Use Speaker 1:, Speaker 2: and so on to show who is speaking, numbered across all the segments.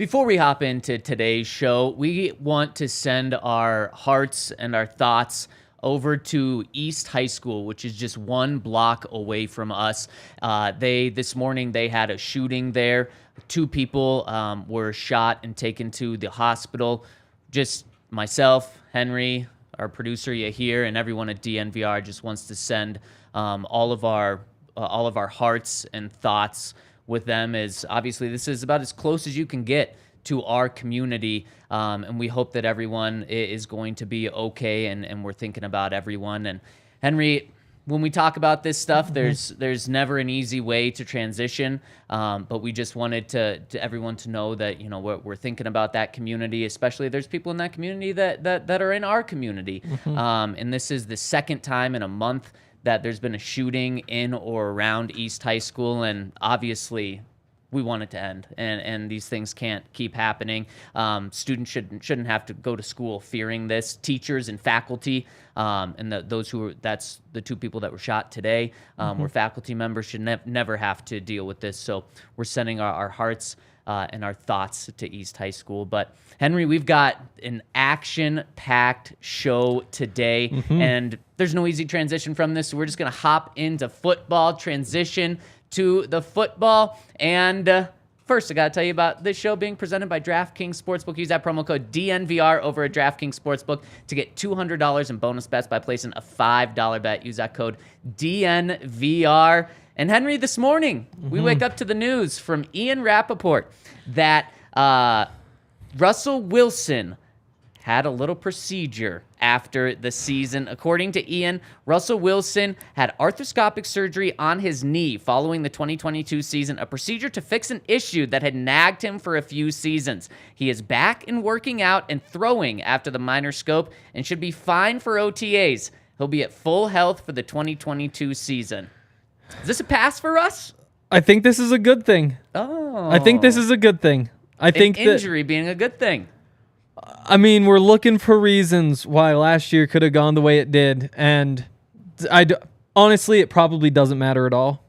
Speaker 1: Before we hop into today's show, we want to send our hearts and our thoughts over to East High School, which is just one block away from us. This morning they had a shooting there. 2 people were shot and taken to the hospital. Just myself, Henry, our producer Yahir, and everyone at DNVR just wants to send all of our hearts and thoughts with them, as obviously this is about as close as you can get to our community, and we hope that everyone is going to be okay, and we're thinking about everyone. And Henry, when we talk about this stuff, there's never an easy way to transition, but we just wanted to everyone to know that, you know, we're thinking about that community, especially there's people in that community that are in our community, and this is the second time in a month that there's been a shooting in or around East High School, and obviously we want it to end, and these things can't keep happening. Students shouldn't have to go to school fearing this. Teachers and faculty, and that's the 2 people that were shot today, were faculty members, should never have to deal with this. So we're sending our hearts and our thoughts to East High School. But Henry, we've got an action-packed show today, and there's no easy transition from this, so we're just going to hop into football, transition to the football. And first, I got to tell you about this show being presented by DraftKings Sportsbook. Use that promo code DNVR over at DraftKings Sportsbook to get $200 in bonus bets by placing a $5 bet. Use that code DNVR. And Henry, this morning, we wake up to the news from Ian Rappaport that Russell Wilson had a little procedure after the season. According to Ian, Russell Wilson had arthroscopic surgery on his knee following the 2022 season, a procedure to fix an issue that had nagged him for a few seasons. He is back and working out and throwing after the minor scope and should be fine for OTAs. He'll be at full health for the 2022 season. Is this a pass for us?
Speaker 2: I think this is a good thing.
Speaker 1: Oh.
Speaker 2: I think this is a good thing. I think
Speaker 1: injury being a good thing.
Speaker 2: I mean, we're looking for reasons why last year could have gone the way it did, and honestly, it probably doesn't matter at all.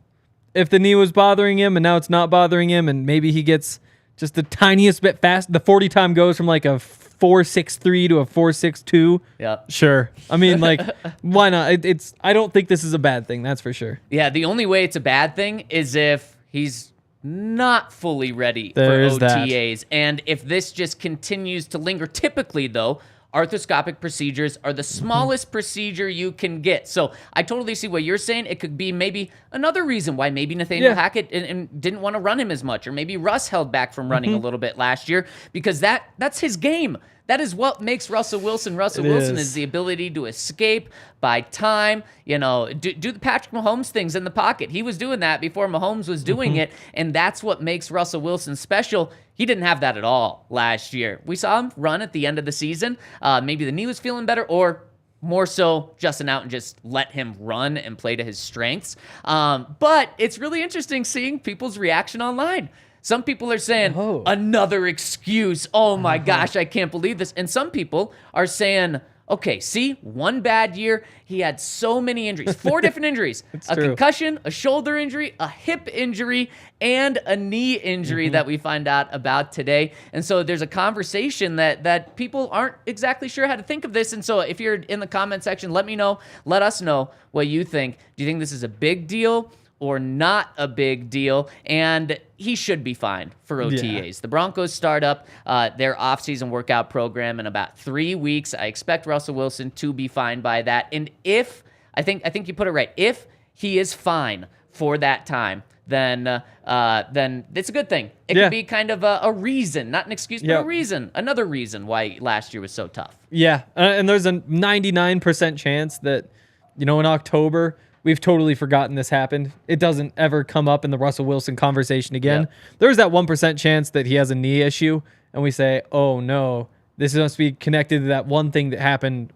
Speaker 2: If the knee was bothering him and now it's not bothering him, and maybe he gets just the tiniest bit fast, the 40 time goes from like a 4.63 to a 4.62.
Speaker 1: Yeah,
Speaker 2: sure. I mean, like, why not? I don't think this is a bad thing. That's for sure.
Speaker 1: Yeah, the only way it's a bad thing is if he's not fully ready
Speaker 2: for
Speaker 1: OTAs.
Speaker 2: That.
Speaker 1: And if this just continues to linger, typically, though, arthroscopic procedures are the smallest procedure you can get. So I totally see what you're saying. It could be maybe another reason why maybe Nathaniel Hackett and didn't want to run him as much, or maybe Russ held back from running a little bit last year, because that's his game. That is what makes Russell Wilson Wilson is the ability to escape by time, you know, do the Patrick Mahomes things in the pocket. He was doing that before Mahomes was doing it, and that's what makes Russell Wilson special. He didn't have that at all last year. We saw him run at the end of the season. Maybe the knee was feeling better, or more so, Justin out and just let him run and play to his strengths. But it's really interesting seeing people's reaction online. Some people are saying, another excuse. Oh my gosh, I can't believe this. And some people are saying, okay, see, one bad year, he had so many injuries, 4 different injuries, concussion, a shoulder injury, a hip injury, and a knee injury that we find out about today. And so there's a conversation that people aren't exactly sure how to think of this. And so if you're in the comment section, let us know what you think. Do you think this is a big deal or not a big deal? And he should be fine for OTAs. Yeah. The Broncos start up their offseason workout program in about 3 weeks. I expect Russell Wilson to be fine by that. And I think you put it right, if he is fine for that time, then it's a good thing. It could be kind of a reason, not an excuse, but a reason, another reason why last year was so tough.
Speaker 2: Yeah, and there's a 99% chance that, you know, in October, we've totally forgotten this happened. It doesn't ever come up in the Russell Wilson conversation again. Yep. There's that 1% chance that he has a knee issue, and we say, oh no, this must be connected to that one thing that happened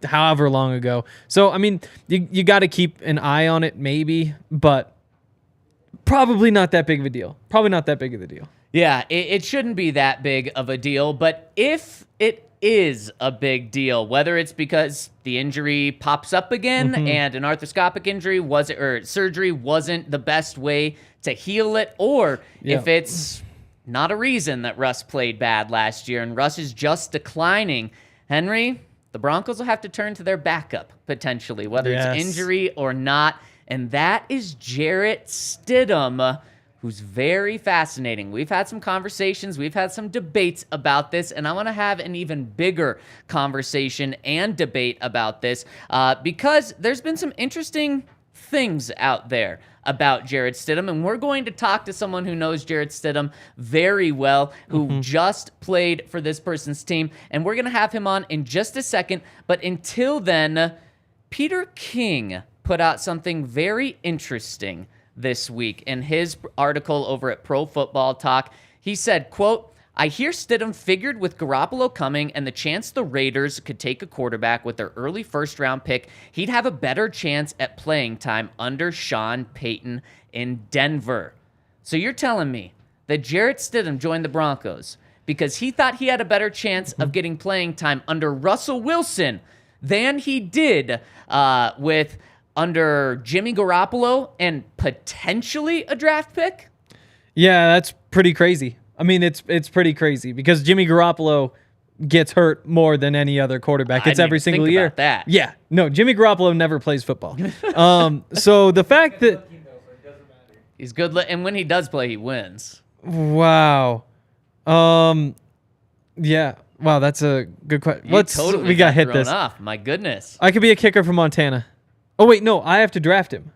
Speaker 2: however long ago. So, I mean, you got to keep an eye on it maybe, but probably not that big of a deal.
Speaker 1: Yeah, it shouldn't be that big of a deal, but if it is a big deal, whether it's because the injury pops up again and an arthroscopic injury surgery wasn't the best way to heal it, or if it's not a reason that Russ played bad last year, and Russ is just declining. Henry, the Broncos will have to turn to their backup, potentially, whether it's injury or not, and that is Jarrett Stidham, who's very fascinating. We've had some conversations, we've had some debates about this, and I want to have an even bigger conversation and debate about this because there's been some interesting things out there about Jarrett Stidham, and we're going to talk to someone who knows Jarrett Stidham very well, who just played for this person's team, and we're going to have him on in just a second. But until then, Peter King put out something very interesting this week in his article over at Pro Football Talk. He said, quote, "I hear Stidham figured with Garoppolo coming and the chance the Raiders could take a quarterback with their early first-round pick, he'd have a better chance at playing time under Sean Payton in Denver." So you're telling me that Jarrett Stidham joined the Broncos because he thought he had a better chance of getting playing time under Russell Wilson than he did with under Jimmy Garoppolo and potentially a draft pick?
Speaker 2: Yeah, that's pretty crazy. I mean, it's pretty crazy because Jimmy Garoppolo gets hurt more than any other quarterback. It's every single year.
Speaker 1: About that.
Speaker 2: Yeah, no, Jimmy Garoppolo never plays football. So the fact that
Speaker 1: he's good, and when he does play, he wins.
Speaker 2: Wow, yeah, wow, that's a good question. We got hit this.
Speaker 1: Off. My goodness,
Speaker 2: I could be a kicker from Montana. Oh wait, no, I have to draft him,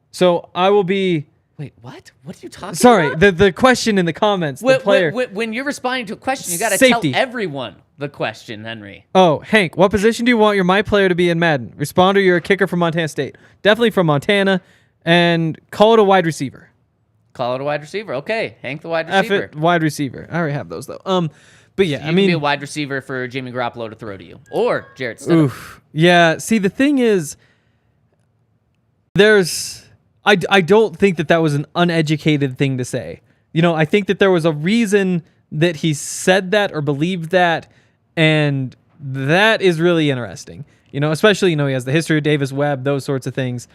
Speaker 2: so I will be.
Speaker 1: Wait, what? What are you talking about?
Speaker 2: Sorry, the question in the comments, the player.
Speaker 1: When you're responding to a question, you got to tell everyone the question, Henry.
Speaker 2: Oh, Hank, what position do you want your my player to be in Madden? Responder, you're a kicker from Montana State. Definitely from Montana, and call it a wide receiver.
Speaker 1: Call it a wide receiver. Okay, Hank the wide receiver.
Speaker 2: Wide receiver. I already have those, though. But yeah,
Speaker 1: so you can be a wide receiver for Jimmy Garoppolo to throw to you. Or Jarrett Stidham.
Speaker 2: Oof. Yeah, see, the thing is, I don't think that was an uneducated thing to say. You know, I think that there was a reason that he said that or believed that, and that is really interesting. You know, especially, he has the history of Davis Webb, those sorts of things.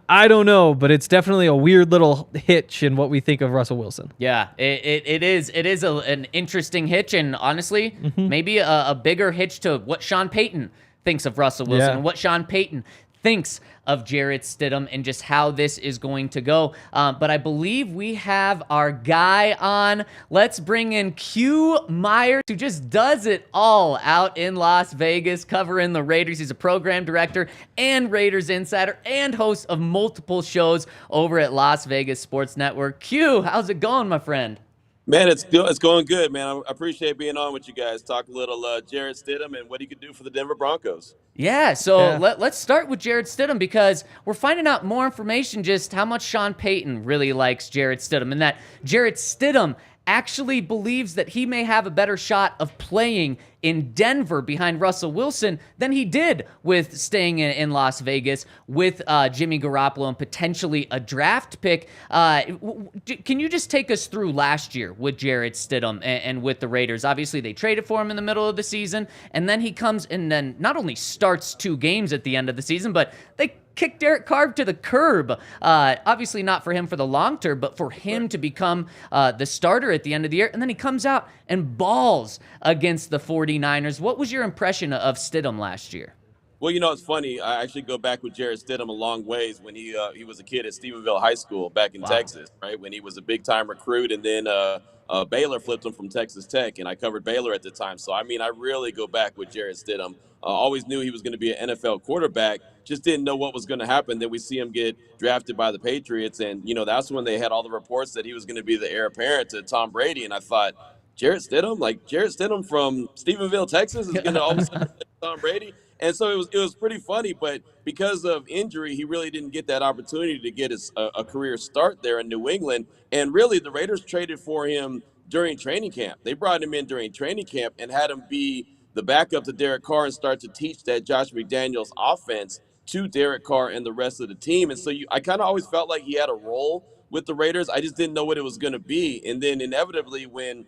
Speaker 2: I don't know, but it's definitely a weird little hitch in what we think of Russell Wilson.
Speaker 1: Yeah, it is. It is an interesting hitch, and honestly, maybe a bigger hitch to what Sean Payton thinks of Russell Wilson and what Sean Payton thinks of Jarrett Stidham and just how this is going to go. But I believe we have our guy on. Let's bring in Q Myers, who just does it all out in Las Vegas, covering the Raiders. He's a program director and Raiders insider and host of multiple shows over at Las Vegas Sports Network. Q, how's it going, my friend?
Speaker 3: Man, it's going good, man. I appreciate being on with you guys. Talk a little Jarrett Stidham and what he could do for the Denver Broncos.
Speaker 1: Yeah, so let's start with Jarrett Stidham because we're finding out more information just how much Sean Payton really likes Jarrett Stidham and that Jarrett Stidham actually believes that he may have a better shot of playing in Denver behind Russell Wilson than he did with staying in Las Vegas with Jimmy Garoppolo and potentially a draft pick. Can you just take us through last year with Jarrett Stidham and with the Raiders? Obviously, they traded for him in the middle of the season, and then he comes and then not only starts 2 games at the end of the season, but they kick Derek Carr to the curb. Obviously not for him for the long term, but for him to become the starter at the end of the year. And then he comes out and balls against the 49ers. What was your impression of Stidham last year?
Speaker 3: Well, it's funny. I actually go back with Jarrett Stidham a long ways when he was a kid at Stephenville High School back in Texas, right? When he was a big-time recruit, and then Baylor flipped him from Texas Tech, and I covered Baylor at the time. So, I really go back with Jarrett Stidham. Always knew he was going to be an NFL quarterback, just didn't know what was going to happen. Then we see him get drafted by the Patriots, and, that's when they had all the reports that he was going to be the heir apparent to Tom Brady, and I thought, Jarrett Stidham from Stephenville, Texas is going to always Tom Brady? And so it was pretty funny, but because of injury, he really didn't get that opportunity to get a career start there in New England. And really, the Raiders traded for him during training camp. They brought him in during training camp and had him be the backup to Derek Carr and start to teach that Josh McDaniels offense to Derek Carr and the rest of the team. And so I kind of always felt like he had a role with the Raiders. I just didn't know what it was going to be. And then inevitably when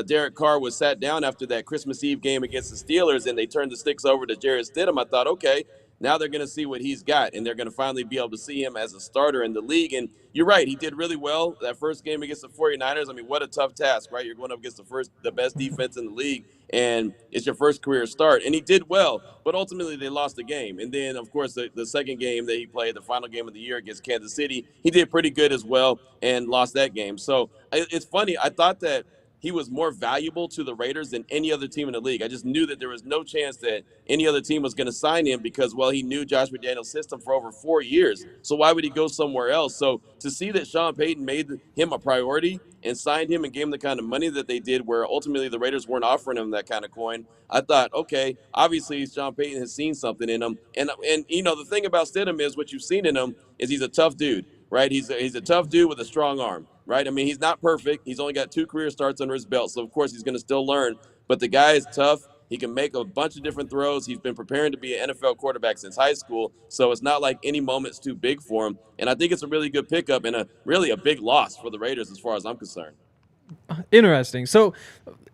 Speaker 3: Derek Carr was sat down after that Christmas Eve game against the Steelers and they turned the sticks over to Jarrett Stidham, I thought, okay, Now they're going to see what he's got, and they're going to finally be able to see him as a starter in the league. And you're right, he did really well that first game against the 49ers. I mean, what a tough task, right? You're going up against the best defense in the league, and it's your first career start. And he did well, but ultimately they lost the game. And then, of course, the second game that he played, the final game of the year against Kansas City, he did pretty good as well and lost that game. So it's funny. I thought that he was more valuable to the Raiders than any other team in the league. I just knew that there was no chance that any other team was going to sign him because, well, he knew Josh McDaniels' system for over 4 years. So why would he go somewhere else? So to see that Sean Payton made him a priority and signed him and gave him the kind of money that they did, where ultimately the Raiders weren't offering him that kind of coin, I thought, okay, obviously Sean Payton has seen something in him. And the thing about Stidham is what you've seen in him is he's a tough dude, right? He's a tough dude with a strong arm, right? I mean, he's not perfect. He's only got 2 career starts under his belt. So, of course, he's going to still learn. But the guy is tough. He can make a bunch of different throws. He's been preparing to be an NFL quarterback since high school. So it's not like any moment's too big for him. And I think it's a really good pickup and really a big loss for the Raiders as far as I'm concerned.
Speaker 2: Interesting. So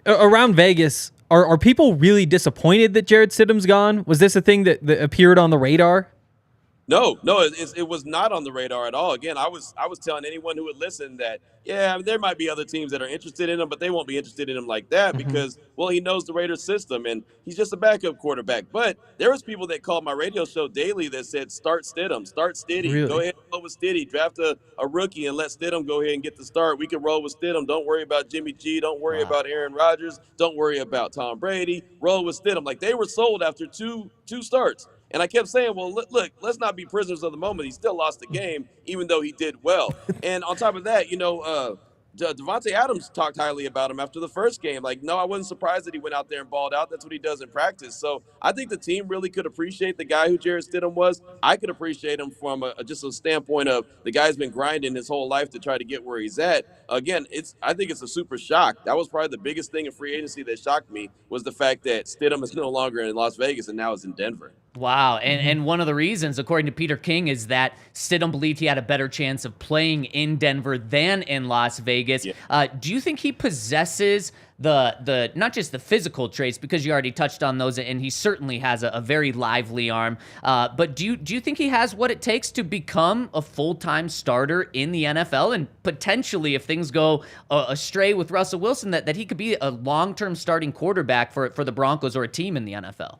Speaker 2: around Vegas, are people really disappointed that Jarrett Stidham's gone? Was this a thing that appeared on the radar?
Speaker 3: No, it was not on the radar at all. Again, I was telling anyone who would listen that, yeah, I mean, there might be other teams that are interested in him, but they won't be interested in him like that because, well, he knows the Raiders system and he's just a backup quarterback. But there was people that called my radio show daily that said, start Stidham, start Stiddy.
Speaker 2: Really?
Speaker 3: Go ahead and roll with Stiddy. Draft a rookie and let Stidham go ahead and get the start. We can roll with Stidham. Don't worry about Jimmy G. Don't worry about Aaron Rodgers. Don't worry about Tom Brady. Roll with Stidham. Like, they were sold after two starts. And I kept saying, well, look, let's not be prisoners of the moment. He still lost the game, even though he did well. And on top of that, Devontae Adams talked highly about him after the first game. Like, no, I wasn't surprised that he went out there and balled out. That's what he does in practice. So I think the team really could appreciate the guy who Jarrett Stidham was. I could appreciate him from just a standpoint of the guy's been grinding his whole life to try to get where he's at. Again, I think it's a super shock. That was probably the biggest thing in free agency that shocked me was the fact that Stidham is no longer in Las Vegas and now is in Denver.
Speaker 1: Wow. And one of the reasons, according to Peter King, is that Stidham believed he had a better chance of playing in Denver than in Las Vegas. Yeah. Do you think he possesses the not just the physical traits, because you already touched on those, and he certainly has a very lively arm, but do you think he has what it takes to become a full-time starter in the NFL, and potentially, if things go astray with Russell Wilson, that he could be a long-term starting quarterback for the Broncos or a team in the NFL?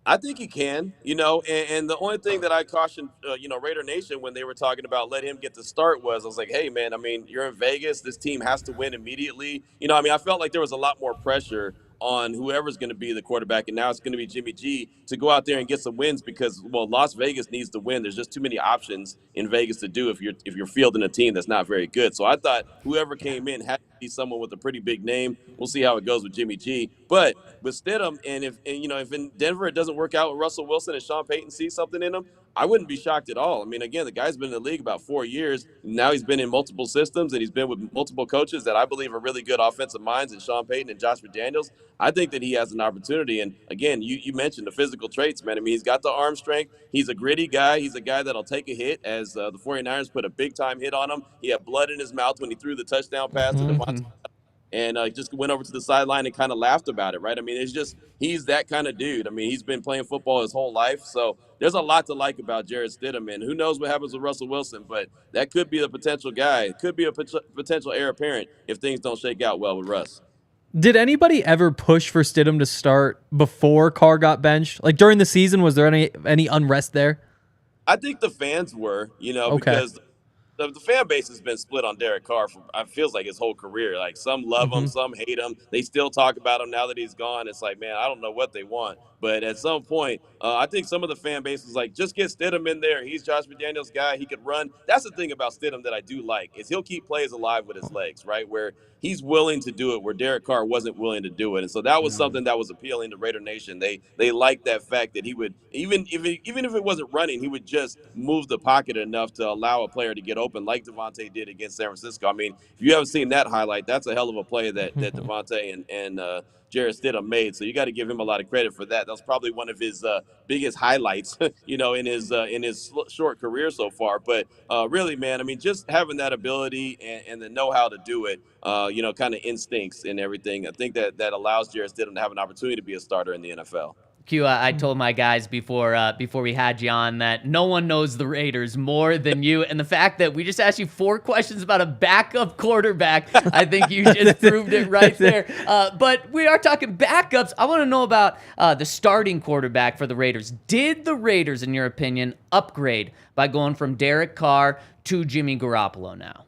Speaker 3: I think he can, and the only thing that I cautioned, Raider Nation when they were talking about let him get the start was I was like, hey, man, I mean, you're in Vegas. This team has to win immediately. I felt like there was a lot more pressure on whoever's going to be the quarterback, and now it's going to be Jimmy G to go out there and get some wins because, well, Las Vegas needs to win. There's just too many options in Vegas to do if you're fielding a team that's not very good. So I thought whoever came in had to be someone with a pretty big name. We'll see how it goes with Jimmy G. But with Stidham, and if in Denver it doesn't work out with Russell Wilson and Sean Payton sees something in him, I wouldn't be shocked at all. I mean, again, the guy's been in the league about 4 years. Now he's been in multiple systems, and he's been with multiple coaches that I believe are really good offensive minds, and Sean Payton and Josh McDaniels. I think that he has an opportunity. And, again, you mentioned the physical traits, man. I mean, he's got the arm strength. He's a gritty guy. He's a guy that'll take a hit, as the 49ers put a big-time hit on him. He had blood in his mouth when he threw the touchdown pass to Devontae. And just went over to the sideline and kind of laughed about it, right? I mean, he's that kind of dude. I mean, he's been playing football his whole life. So there's a lot to like about Jarrett Stidham. And who knows what happens with Russell Wilson, but that could be the potential guy. It could be a potential heir apparent if things don't shake out well with Russ.
Speaker 2: Did anybody ever push for Stidham to start before Carr got benched? Like during the season, was there any unrest there?
Speaker 3: I think the fans were, because the fan base has been split on Derek Carr for, it feels like, his whole career. Like, some love him, some hate him. They still talk about him now that he's gone. It's like, man, I don't know what they want. But at some point, I think some of the fan base is like, just get Stidham in there. He's Josh McDaniels' guy. He could run. That's the thing about Stidham that I do like, is he'll keep plays alive with his legs, right? Where he's willing to do it, where Derek Carr wasn't willing to do it. And so that was something that was appealing to Raider Nation. They liked that fact that he would, even if it wasn't running, he would just move the pocket enough to allow a player to get open, like Devontae did against San Francisco. I mean, if you haven't seen that highlight, that's a hell of a play that Devontae and Jarrett Stidham made. So you got to give him a lot of credit for that. That was probably one of his biggest highlights, in his short career so far. But really, man, I mean, just having that ability and the know-how to do it, kind of instincts and everything, I think that allows Jarrett Stidham to have an opportunity to be a starter in the NFL.
Speaker 1: Q, I told my guys before we had you on that no one knows the Raiders more than you, and the fact that we just asked you 4 questions about a backup quarterback, I think you just proved it right there. But we are talking backups. I want to know about the starting quarterback for the Raiders. Did the Raiders, in your opinion, upgrade by going from Derek Carr to Jimmy Garoppolo now?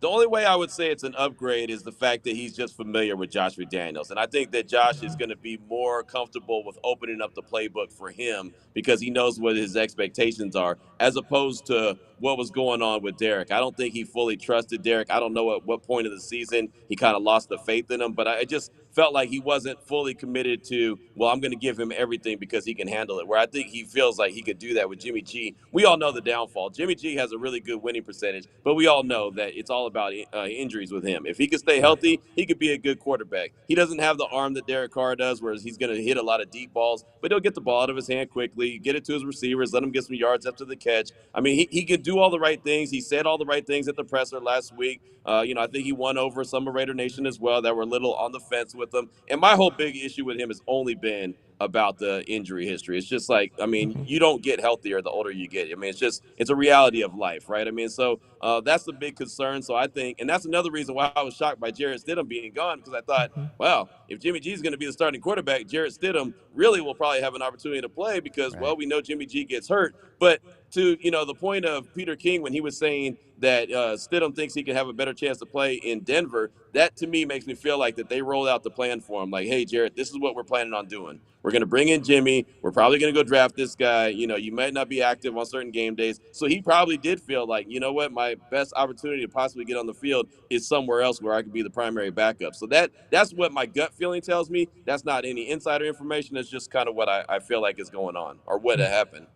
Speaker 3: The only way I would say it's an upgrade is the fact that he's just familiar with Josh McDaniels. And I think that Josh is going to be more comfortable with opening up the playbook for him because he knows what his expectations are, as opposed to what was going on with Derek. I don't think he fully trusted Derek. I don't know at what point of the season he kind of lost the faith in him, but I just felt like he wasn't fully committed to, well, I'm going to give him everything because he can handle it, where I think he feels like he could do that with Jimmy G. We all know the downfall. Jimmy G has a really good winning percentage, but we all know that it's all about injuries with him. If he could stay healthy, he could be a good quarterback. He doesn't have the arm that Derek Carr does, whereas he's going to hit a lot of deep balls, but he'll get the ball out of his hand quickly, get it to his receivers, let him get some yards after the catch. I mean, he can do all the right things. He said all the right things at the presser last week. I think he won over some of Raider Nation as well that were a little on the fence with him. And my whole big issue with him has only been about the injury history. It's just like, I mean, you don't get healthier the older you get. I mean, it's a reality of life, right? I mean, so that's the big concern. So I think, and that's another reason why I was shocked by Jarrett Stidham being gone, because I thought, wow, if Jimmy G is going to be the starting quarterback, Jarrett Stidham really will probably have an opportunity to play because, well, we know Jimmy G gets hurt. But to, the point of Peter King when he was saying that Stidham thinks he can have a better chance to play in Denver, that to me makes me feel like that they rolled out the plan for him. Like, hey, Jarrett, this is what we're planning on doing. We're going to bring in Jimmy. We're probably going to go draft this guy. You might not be active on certain game days. So he probably did feel like, you know what, my best opportunity to possibly get on the field is somewhere else where I could be the primary backup. So that's what my gut feeling tells me. That's not any insider information. That's just kind of what I feel like is going on or what happened.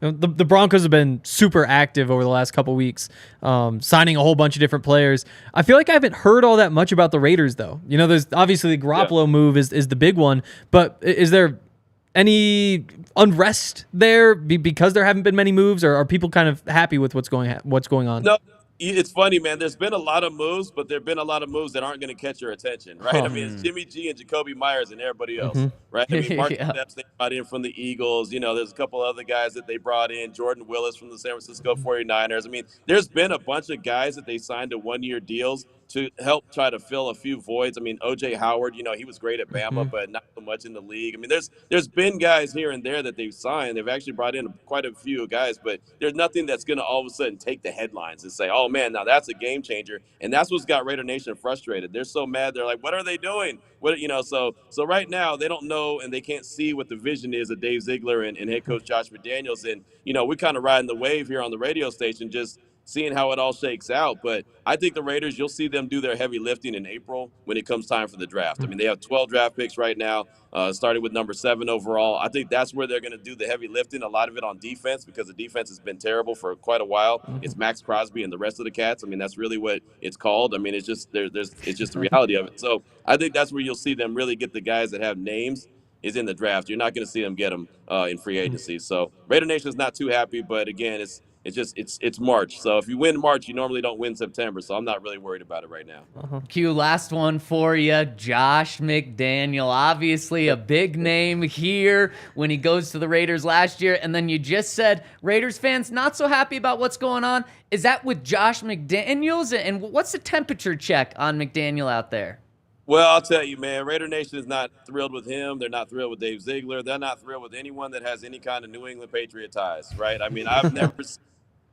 Speaker 2: The Broncos have been super active over the last couple weeks, signing a whole bunch of different players. I feel like I haven't heard all that much about the Raiders, though. There's obviously the Garoppolo move is the big one, but is there any unrest there because there haven't been many moves, or are people kind of happy with what's going on?
Speaker 3: No. It's funny, man. There's been a lot of moves, but there have been a lot of moves that aren't going to catch your attention, right? I mean, it's Jimmy G and Jacoby Myers and everybody else, right? I mean, Mark Steps they brought in from the Eagles. There's a couple other guys that they brought in. Jordan Willis from the San Francisco 49ers. I mean, there's been a bunch of guys that they signed to one-year deals to help try to fill a few voids. I mean, O.J. Howard, he was great at Bama, but not so much in the league. I mean, there's been guys here and there that they've signed. They've actually brought in quite a few guys, but there's nothing that's going to all of a sudden take the headlines and say, oh, man, now that's a game changer. And that's what's got Raider Nation frustrated. They're so mad. They're like, what are they doing? So right now they don't know and they can't see what the vision is of Dave Ziegler and head coach Josh McDaniels. And, we're kind of riding the wave here on the radio station, just seeing how it all shakes out. But I think the Raiders, you'll see them do their heavy lifting in April when it comes time for the draft. I mean, they have 12 draft picks right now, starting with number 7 overall. I think that's where they're going to do the heavy lifting, a lot of it on defense, because the defense has been terrible for quite a while. It's Max Crosby and the rest of the cats. I mean, that's really what it's called. I mean, it's just it's just the reality of it. So I think that's where you'll see them really get the guys that have names is in the draft. You're not going to see them get them in free agency. So Raider Nation is not too happy, but again, it's March. So if you win March, you normally don't win September. So I'm not really worried about it right now.
Speaker 1: Q, last one for you. Josh McDaniel, obviously a big name here when he goes to the Raiders last year. And then you just said Raiders fans not so happy about what's going on. Is that with Josh McDaniels? And what's the temperature check on McDaniel out there?
Speaker 3: Well, I'll tell you, man, Raider Nation is not thrilled with him. They're not thrilled with Dave Ziegler. They're not thrilled with anyone that has any kind of New England Patriot ties, right? I mean, I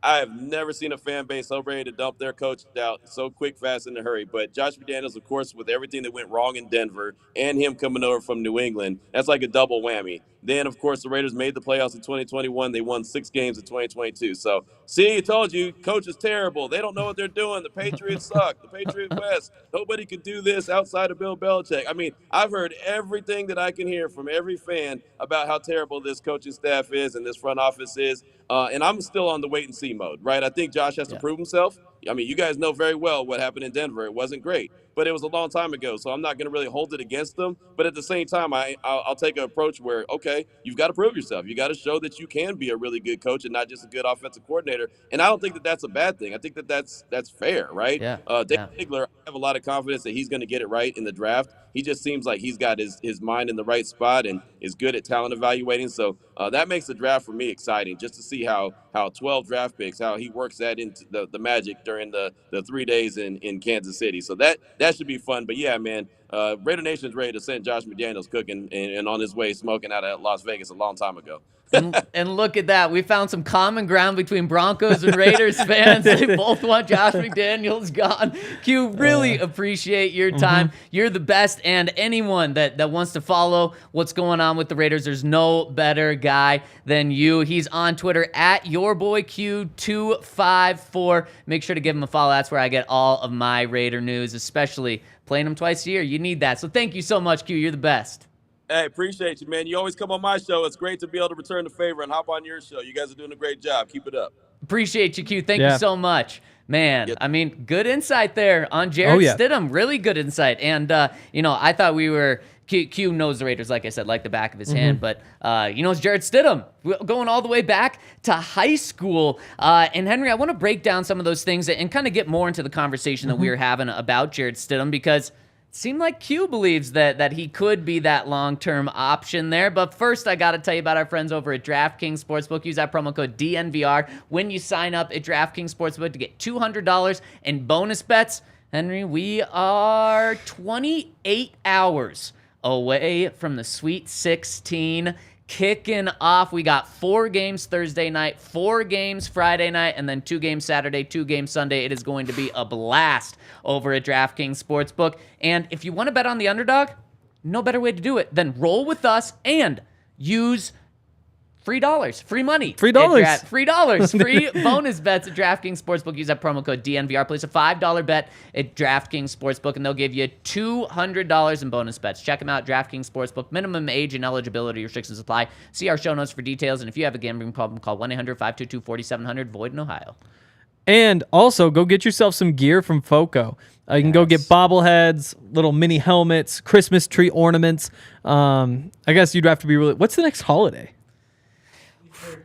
Speaker 3: have never seen a fan base so ready to dump their coach out so quick, fast, in a hurry. But Josh McDaniels, of course, with everything that went wrong in Denver and him coming over from New England, that's like a double whammy. Then, of course, the Raiders made the playoffs in 2021. They won 6 games in 2022. So, see, I told you, coach is terrible. They don't know what they're doing. The Patriots suck. The Patriots West. Nobody can do this outside of Bill Belichick. I mean, I've heard everything that I can hear from every fan about how terrible this coaching staff is and this front office is. And I'm still on the wait and see mode, right? I think Josh has to prove himself. I mean, you guys know very well what happened in Denver. It wasn't great. but it was a long time ago. So I'm not going to really hold it against them. But at the same time, I'll take an approach where, okay, you've got to prove yourself. You got to show that you can be a really good coach and not just a good offensive coordinator. And I don't think that that's a bad thing. I think that that's fair, right?
Speaker 1: Yeah.
Speaker 3: Dave Ziegler, I have a lot of confidence that he's going to get it right in the draft. He just seems like he's got his mind in the right spot and is good at talent evaluating. So that makes the draft for me exciting, just to see how 12 draft picks, how he works that into the magic during the 3 days in Kansas City. So that should be fun. But yeah, man, Raider Nation's ready to send Josh McDaniels cooking and on his way smoking out of Las Vegas a long time ago.
Speaker 1: And look at that. We found some common ground between Broncos and Raiders fans. They both want Josh McDaniels gone. Q, really appreciate your time. You're the best. And anyone that wants to follow what's going on with the Raiders, there's no better guy than you. He's on Twitter at yourboyq254. Make sure to give him a follow. That's where I get all of my Raider news, especially playing them twice a year. You need that. So thank you so much, Q. You're the best.
Speaker 3: Hey, appreciate you, man. You always come on my show. It's great to be able to return the favor and hop on your show. You guys are doing a great job. Keep it up.
Speaker 1: Appreciate you, Q. Thank you so much. Man, I mean, good insight there on Jarrett Stidham. Really good insight. And, I thought we were – Q knows the Raiders, like I said, like the back of his hand. But, it's Jarrett Stidham going all the way back to high school. And, Henry, I want to break down some of those things and kind of get more into the conversation that we were having about Jarrett Stidham, because – seemed like Q believes that he could be that long-term option there. But first, I got to tell you about our friends over at DraftKings Sportsbook. Use that promo code DNVR when you sign up at DraftKings Sportsbook to get $200 in bonus bets. Henry, we are 28 hours away from the Sweet 16 kicking off. We got 4 games Thursday night, 4 games Friday night, and then 2 games Saturday, 2 games Sunday. It is going to be a blast over at DraftKings Sportsbook. And if you want to bet on the underdog, no better way to do it than roll with us and use free money.
Speaker 2: Free
Speaker 1: bonus bets at DraftKings Sportsbook. Use that promo code DNVR. Place a $5 bet at DraftKings Sportsbook, and they'll give you $200 in bonus bets. Check them out, DraftKings Sportsbook. Minimum age and eligibility restrictions apply. See our show notes for details, and if you have a gambling problem, call 1-800-522-4700, void in Ohio.
Speaker 2: And also, go get yourself some gear from FOCO. You can go get bobbleheads, little mini helmets, Christmas tree ornaments. I guess you'd have to be really... What's the next holiday?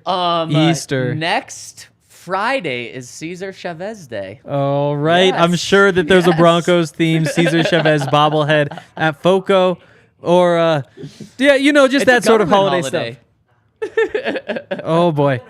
Speaker 2: Easter.
Speaker 1: Next Friday is Cesar Chavez Day.
Speaker 2: All right.
Speaker 1: Yes.
Speaker 2: I'm sure that there's a Broncos themed Cesar Chavez bobblehead at FOCO. Or, just that sort of holiday stuff. Oh, boy.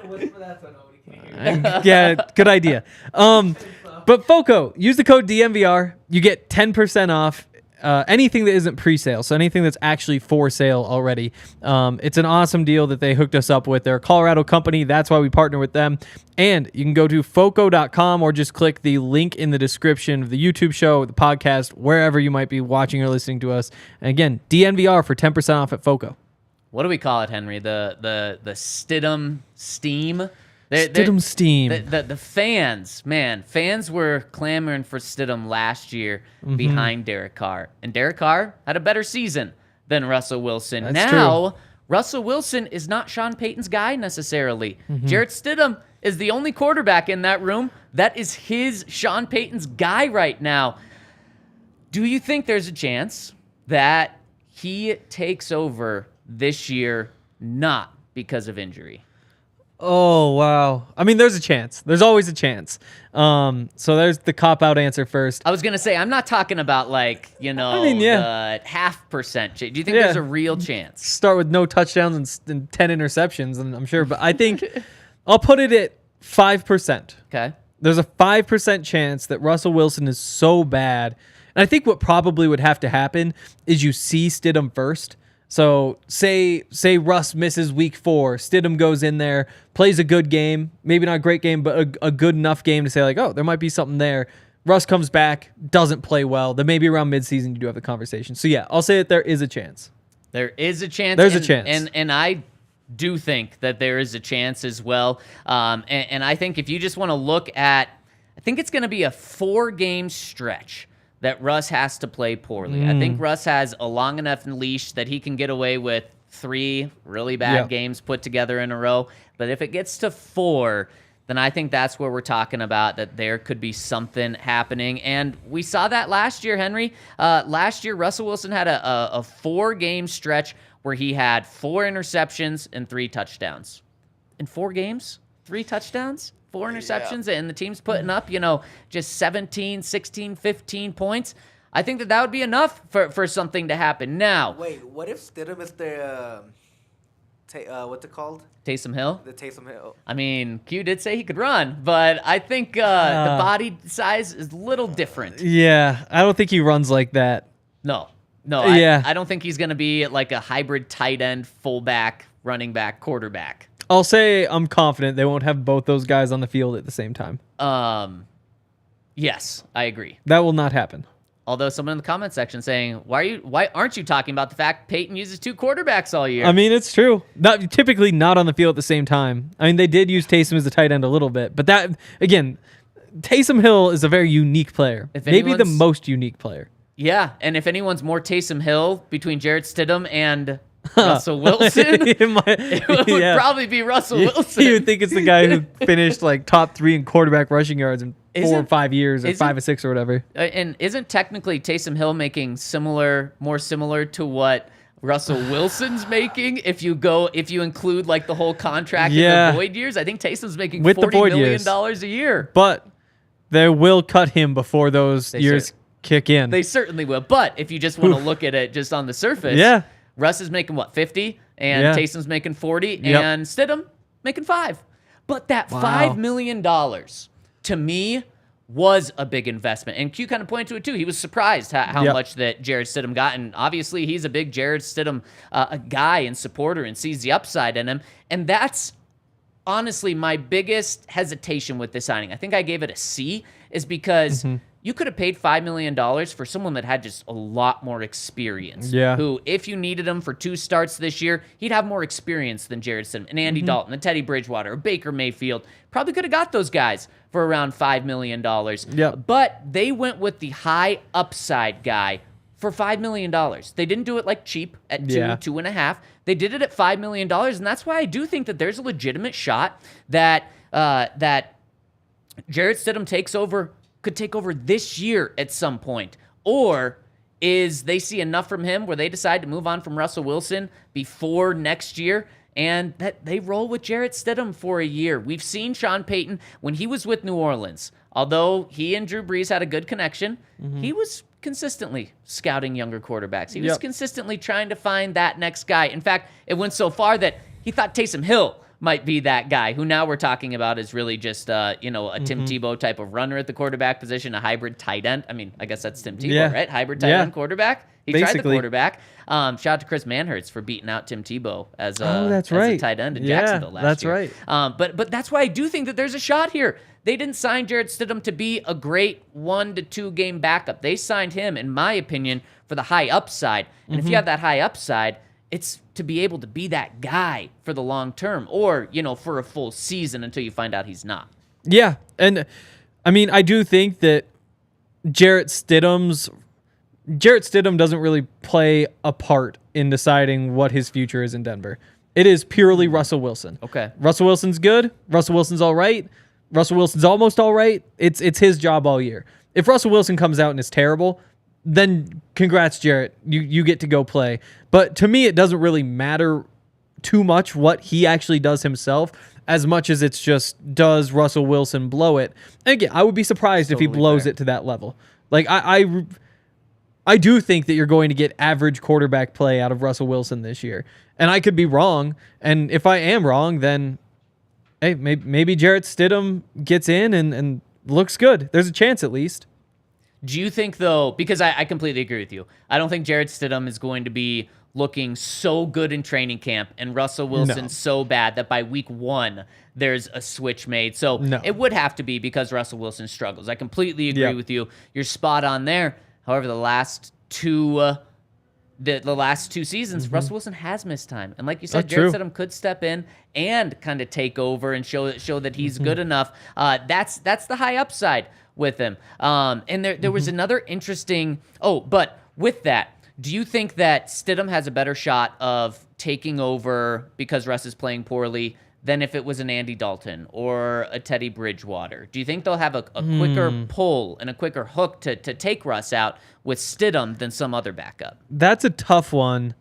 Speaker 2: Yeah, good idea. But FOCO, use the code DNVR. You get 10% off anything that isn't pre-sale, so anything that's actually for sale already. It's an awesome deal that they hooked us up with. They're a Colorado company. That's why we partner with them. And you can go to foco.com or just click the link in the description of the YouTube show, the podcast, wherever you might be watching or listening to us. And again, DNVR for 10% off at FOCO.
Speaker 1: What do we call it, Henry? The Stidham Steam?
Speaker 2: Stidham Steam.
Speaker 1: The fans were clamoring for Stidham last year behind Derek Carr. And Derek Carr had a better season than Russell Wilson.
Speaker 2: That's true.
Speaker 1: Russell Wilson is not Sean Payton's guy necessarily. Jarrett Stidham is the only quarterback in that room that is Sean Payton's guy right now. Do you think there's a chance that he takes over this year not because of injury?
Speaker 2: Oh, wow. I mean, there's a chance. There's always a chance. So there's the cop-out answer first.
Speaker 1: I was going to say, I'm not talking about the 0.5%. Do you think there's a real chance?
Speaker 2: Start with no touchdowns and 10 interceptions, and I'm sure. But I think I'll put it at 5%.
Speaker 1: Okay.
Speaker 2: There's a 5% chance that Russell Wilson is so bad. And I think what probably would have to happen is you see Stidham first. So say Russ misses week 4, Stidham goes in there, plays a good game, maybe not a great game, but a good enough game to say there might be something there. Russ comes back, doesn't play well. Then maybe around midseason you do have the conversation. So yeah, I'll say that there is a chance.
Speaker 1: There is a chance.
Speaker 2: There's a chance.
Speaker 1: And I do think that there is a chance as well. And I think if you just want to look at, I think it's going to be a 4-game stretch that Russ has to play poorly. I think Russ has a long enough leash that he can get away with 3 really bad games put together in a row. But if it gets to 4, then I think that's where we're talking about that there could be something happening. And we saw that last year, Henry. Last year, Russell Wilson had a 4-game stretch where he had 4 interceptions and 3 touchdowns. In 4 games, 3 touchdowns, 4 interceptions, and the team's putting up, just 17, 16, 15 points. I think that would be enough for something to happen. Now,
Speaker 4: wait, what if Stidham is their, what's it called?
Speaker 1: Taysom Hill?
Speaker 4: The Taysom Hill.
Speaker 1: I mean, Q did say he could run, but I think the body size is a little different.
Speaker 2: Yeah, I don't think he runs like that.
Speaker 1: No,
Speaker 2: Yeah.
Speaker 1: I don't think he's going to be like a hybrid tight end, fullback, running back, quarterback.
Speaker 2: I'll say I'm confident they won't have both those guys on the field at the same time.
Speaker 1: Yes, I agree.
Speaker 2: That will not happen.
Speaker 1: Although someone in the comment section saying, why aren't you talking about the fact Peyton uses 2 quarterbacks all year?
Speaker 2: I mean, it's true. Typically not on the field at the same time. I mean, they did use Taysom as a tight end a little bit, but that, again, Taysom Hill is a very unique player. Maybe the most unique player.
Speaker 1: Yeah, and if anyone's more Taysom Hill between Jarrett Stidham and Russell Wilson, it would probably be Russell Wilson.
Speaker 2: You would think it's the guy who finished like top 3 in quarterback rushing yards in 4 or 5 years, or 5 or 6 or whatever.
Speaker 1: And isn't technically Taysom Hill making more similar to what Russell Wilson's making if you include like the whole contract in the void years? I think Taysom's making $40 million a year.
Speaker 2: But they will cut him before those years kick in.
Speaker 1: They certainly will. But if you just want to look at it just on the surface, Russ is making what, 50, and Taysom's making 40, and Stidham making 5. But that $5 million to me was a big investment. And Q kind of pointed to it too. He was surprised how much that Jarrett Stidham got. And obviously he's a big Jarrett Stidham guy and supporter and sees the upside in him. And that's honestly my biggest hesitation with this signing. I think I gave it a C, is because you could have paid $5 million for someone that had just a lot more experience.
Speaker 2: Yeah.
Speaker 1: Who, if you needed him for 2 starts this year, he'd have more experience than Jarrett Stidham and Andy Dalton and Teddy Bridgewater or Baker Mayfield. Probably could have got those guys for around $5 million. But they went with the high upside guy for $5 million. They didn't do it like cheap at 2.5. They did it at $5 million. And that's why I do think that there's a legitimate shot that that Jarrett Stidham could take over this year at some point. Or is they see enough from him where they decide to move on from Russell Wilson before next year, and that they roll with Jarrett Stidham for a year. We've seen Sean Payton when he was with New Orleans. Although he and Drew Brees had a good connection, he was consistently scouting younger quarterbacks. He was consistently trying to find that next guy. In fact, it went so far that he thought Taysom Hill might be that guy, who now we're talking about is really just a Tim Tebow type of runner at the quarterback position, a hybrid tight end. I mean, I guess that's Tim Tebow, right? Hybrid tight end quarterback. He tried the quarterback. Shout out to Chris Manhertz for beating out Tim Tebow as a tight end in Jacksonville last year.
Speaker 2: That's right.
Speaker 1: But that's why I do think that there's a shot here. They didn't sign Jarrett Stidham to be a great 1 to 2 game backup. They signed him, in my opinion, for the high upside. And if you have that high upside, it's to be able to be that guy for the long term, or, for a full season until you find out he's not.
Speaker 2: Yeah. And I mean, I do think that Jarrett Stidham doesn't really play a part in deciding what his future is in Denver. It is purely Russell Wilson.
Speaker 1: Okay.
Speaker 2: Russell Wilson's good. Russell Wilson's all right. Russell Wilson's almost all right. It's his job all year. If Russell Wilson comes out and is terrible, then congrats, Jarrett. You get to go play. But to me, it doesn't really matter too much what he actually does himself, as much as it's just, does Russell Wilson blow it? And again, I would be surprised if he blows it to that level. Like, I do think that you're going to get average quarterback play out of Russell Wilson this year. And I could be wrong. And if I am wrong, then hey, maybe Jarrett Stidham gets in and looks good. There's a chance at least.
Speaker 1: Do you think, though, because I completely agree with you, I don't think Jarrett Stidham is going to be looking so good in training camp and Russell Wilson so bad that by week 1 there's a switch made. So it would have to be because Russell Wilson struggles. I completely agree with you. You're spot on there. However, the last two seasons, Russell Wilson has missed time. And like you said, Jarrett Stidham could step in and kind of take over and show that he's good enough. That's the high upside with him. And there was another interesting... Oh, but with that, do you think that Stidham has a better shot of taking over because Russ is playing poorly than if it was an Andy Dalton or a Teddy Bridgewater? Do you think they'll have a quicker pull and a quicker hook to take Russ out with Stidham than some other backup?
Speaker 2: That's a tough one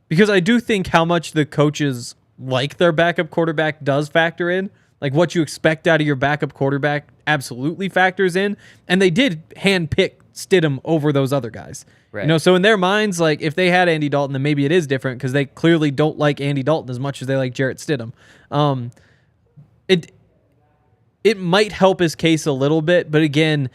Speaker 2: because I do think how much the coaches like their backup quarterback does factor in. Like what you expect out of your backup quarterback absolutely factors in. And they did handpick Stidham over those other guys.
Speaker 1: Right.
Speaker 2: So in their minds, like if they had Andy Dalton, then maybe it is different because they clearly don't like Andy Dalton as much as they like Jarrett Stidham. It might help his case a little bit, but again,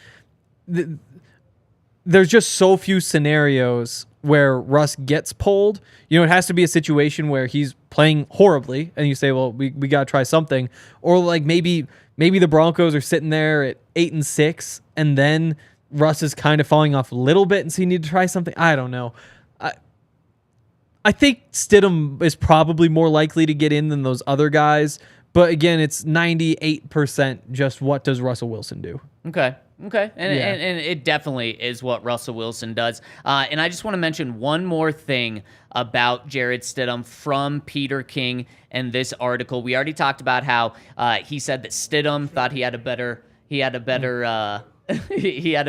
Speaker 2: there's just so few scenarios where Russ gets pulled. It has to be a situation where he's playing horribly, and you say, well, we got to try something. Or like maybe the Broncos are sitting there at 8-6, and then Russ is kind of falling off a little bit, and so you need to try something. I don't know. I think Stidham is probably more likely to get in than those other guys. But again, it's 98% just what does Russell Wilson do.
Speaker 1: Okay. And it definitely is what Russell Wilson does. And I just want to mention one more thing about Jarrett Stidham from Peter King and this article. We already talked about how he said that Stidham thought he had a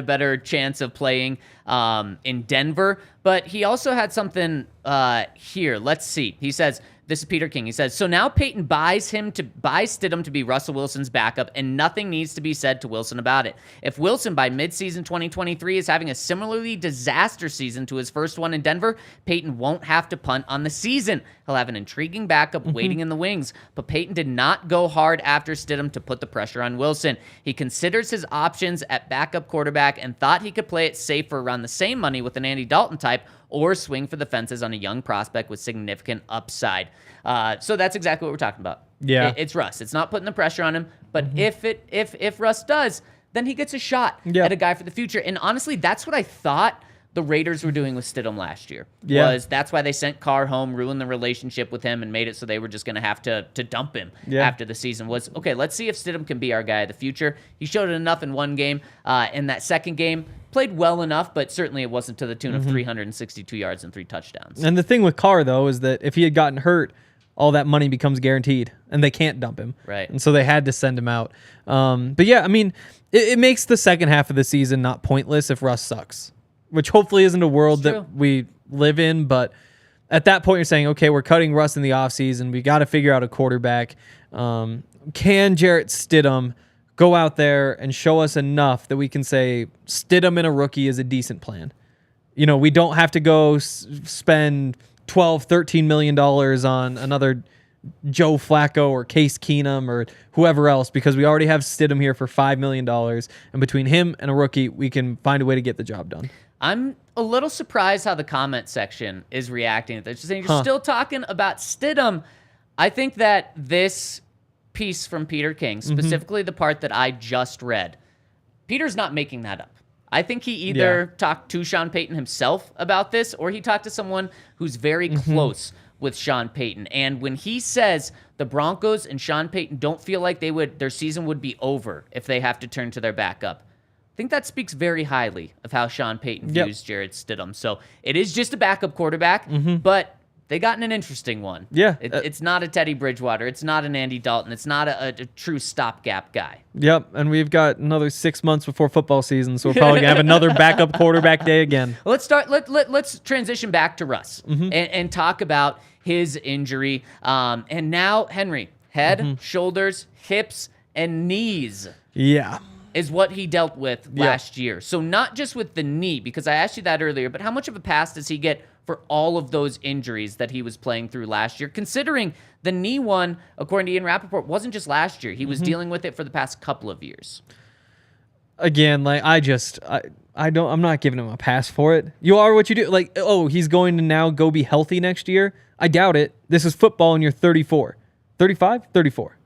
Speaker 1: better chance of playing in Denver, but he also had something here. Let's see. He says, this is Peter King. He says, so now Payton buys Stidham to be Russell Wilson's backup, and nothing needs to be said to Wilson about it. If Wilson by midseason 2023 is having a similarly disaster season to his first one in Denver, Payton won't have to punt on the season. He'll have an intriguing backup waiting in the wings, but Payton did not go hard after Stidham to put the pressure on Wilson. He considers his options at backup quarterback and thought he could play it safe for around the same money with an Andy Dalton type or swing for the fences on a young prospect with significant upside. So that's exactly what we're talking about.
Speaker 2: Yeah.
Speaker 1: It's Russ. It's not putting the pressure on him, but if Russ does, then he gets a shot at a guy for the future. And honestly, that's what I thought the Raiders were doing with Stidham last year. That's why they sent Carr home, ruined the relationship with him, and made it so they were just going to have to dump him after the season. Okay, let's see if Stidham can be our guy of the future. He showed it enough in one game. In that second game, played well enough, but certainly it wasn't to the tune of 362 yards and 3 touchdowns.
Speaker 2: And the thing with Carr, though, is that if he had gotten hurt, all that money becomes guaranteed, and they can't dump him.
Speaker 1: Right.
Speaker 2: And so they had to send him out. But yeah, I mean, it makes the second half of the season not pointless if Russ sucks, which hopefully isn't a world that we live in. But at that point, you're saying, okay, we're cutting Russ in the offseason. We got to figure out a quarterback. Can Jarrett Stidham go out there and show us enough that we can say Stidham and a rookie is a decent plan? We don't have to go spend $12, $13 million on another Joe Flacco or Case Keenum or whoever else because we already have Stidham here for $5 million. And between him and a rookie, we can find a way to get the job done.
Speaker 1: I'm a little surprised how the comment section is reacting to this. You're still talking about Stidham. I think that this piece from Peter King, specifically the part that I just read, Peter's not making that up. I think he either talked to Sean Payton himself about this or he talked to someone who's very close with Sean Payton. And when he says the Broncos and Sean Payton don't feel like their season would be over if they have to turn to their backup, I think that speaks very highly of how Sean Payton views Jarrett Stidham. So it is just a backup quarterback, but they gotten an interesting one.
Speaker 2: Yeah.
Speaker 1: It's not a Teddy Bridgewater. It's not an Andy Dalton. It's not a true stopgap guy.
Speaker 2: Yep, and we've got another 6 months before football season, so we're probably going to have another backup quarterback day again.
Speaker 1: Let's transition back to Russ and talk about his injury. And now, Henry, head, shoulders, hips, and knees.
Speaker 2: Yeah.
Speaker 1: Is what he dealt with last year. So not just with the knee, because I asked you that earlier, but how much of a pass does he get for all of those injuries that he was playing through last year, considering the knee one, according to Ian Rappaport, wasn't just last year. He was dealing with it for the past couple of years.
Speaker 2: Again, like I'm not giving him a pass for it. You are what you do. Like, oh, he's going to now go be healthy next year? I doubt it. This is football and you're 34. 35? 34.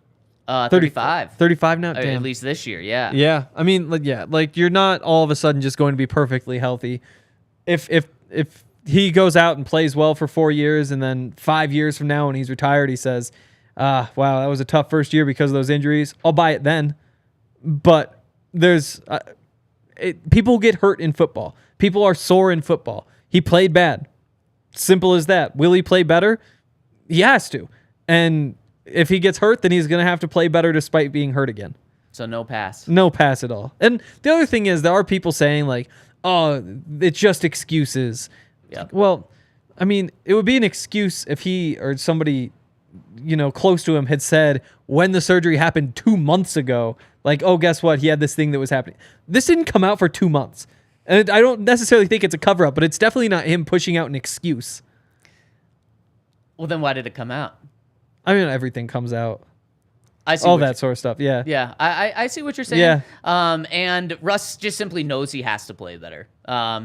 Speaker 1: 35.
Speaker 2: 35 now? Damn.
Speaker 1: At least this year, yeah.
Speaker 2: Yeah. I mean, like you're not all of a sudden just going to be perfectly healthy. If he goes out and plays well for 4 years and then 5 years from now when he's retired, he says, wow, that was a tough first year because of those injuries, I'll buy it then. But there's people get hurt in football. People are sore in football. He played bad. Simple as that. Will he play better? He has to. And If he gets hurt, then he's going to have to play better despite being hurt again.
Speaker 1: So no pass.
Speaker 2: No pass at all. And the other thing is, there are people saying like, oh, it's just excuses.
Speaker 1: Yep.
Speaker 2: Well, I mean, it would be an excuse if he or somebody, close to him had said when the surgery happened 2 months ago, like, oh, guess what? He had this thing that was happening. This didn't come out for 2 months. And I don't necessarily think it's a cover-up, but it's definitely not him pushing out an excuse.
Speaker 1: Well, then why did it come out?
Speaker 2: I mean, everything comes out.
Speaker 1: I see
Speaker 2: all that sort of stuff. Yeah.
Speaker 1: Yeah. I see what you're saying.
Speaker 2: Yeah.
Speaker 1: And Russ just simply knows he has to play better.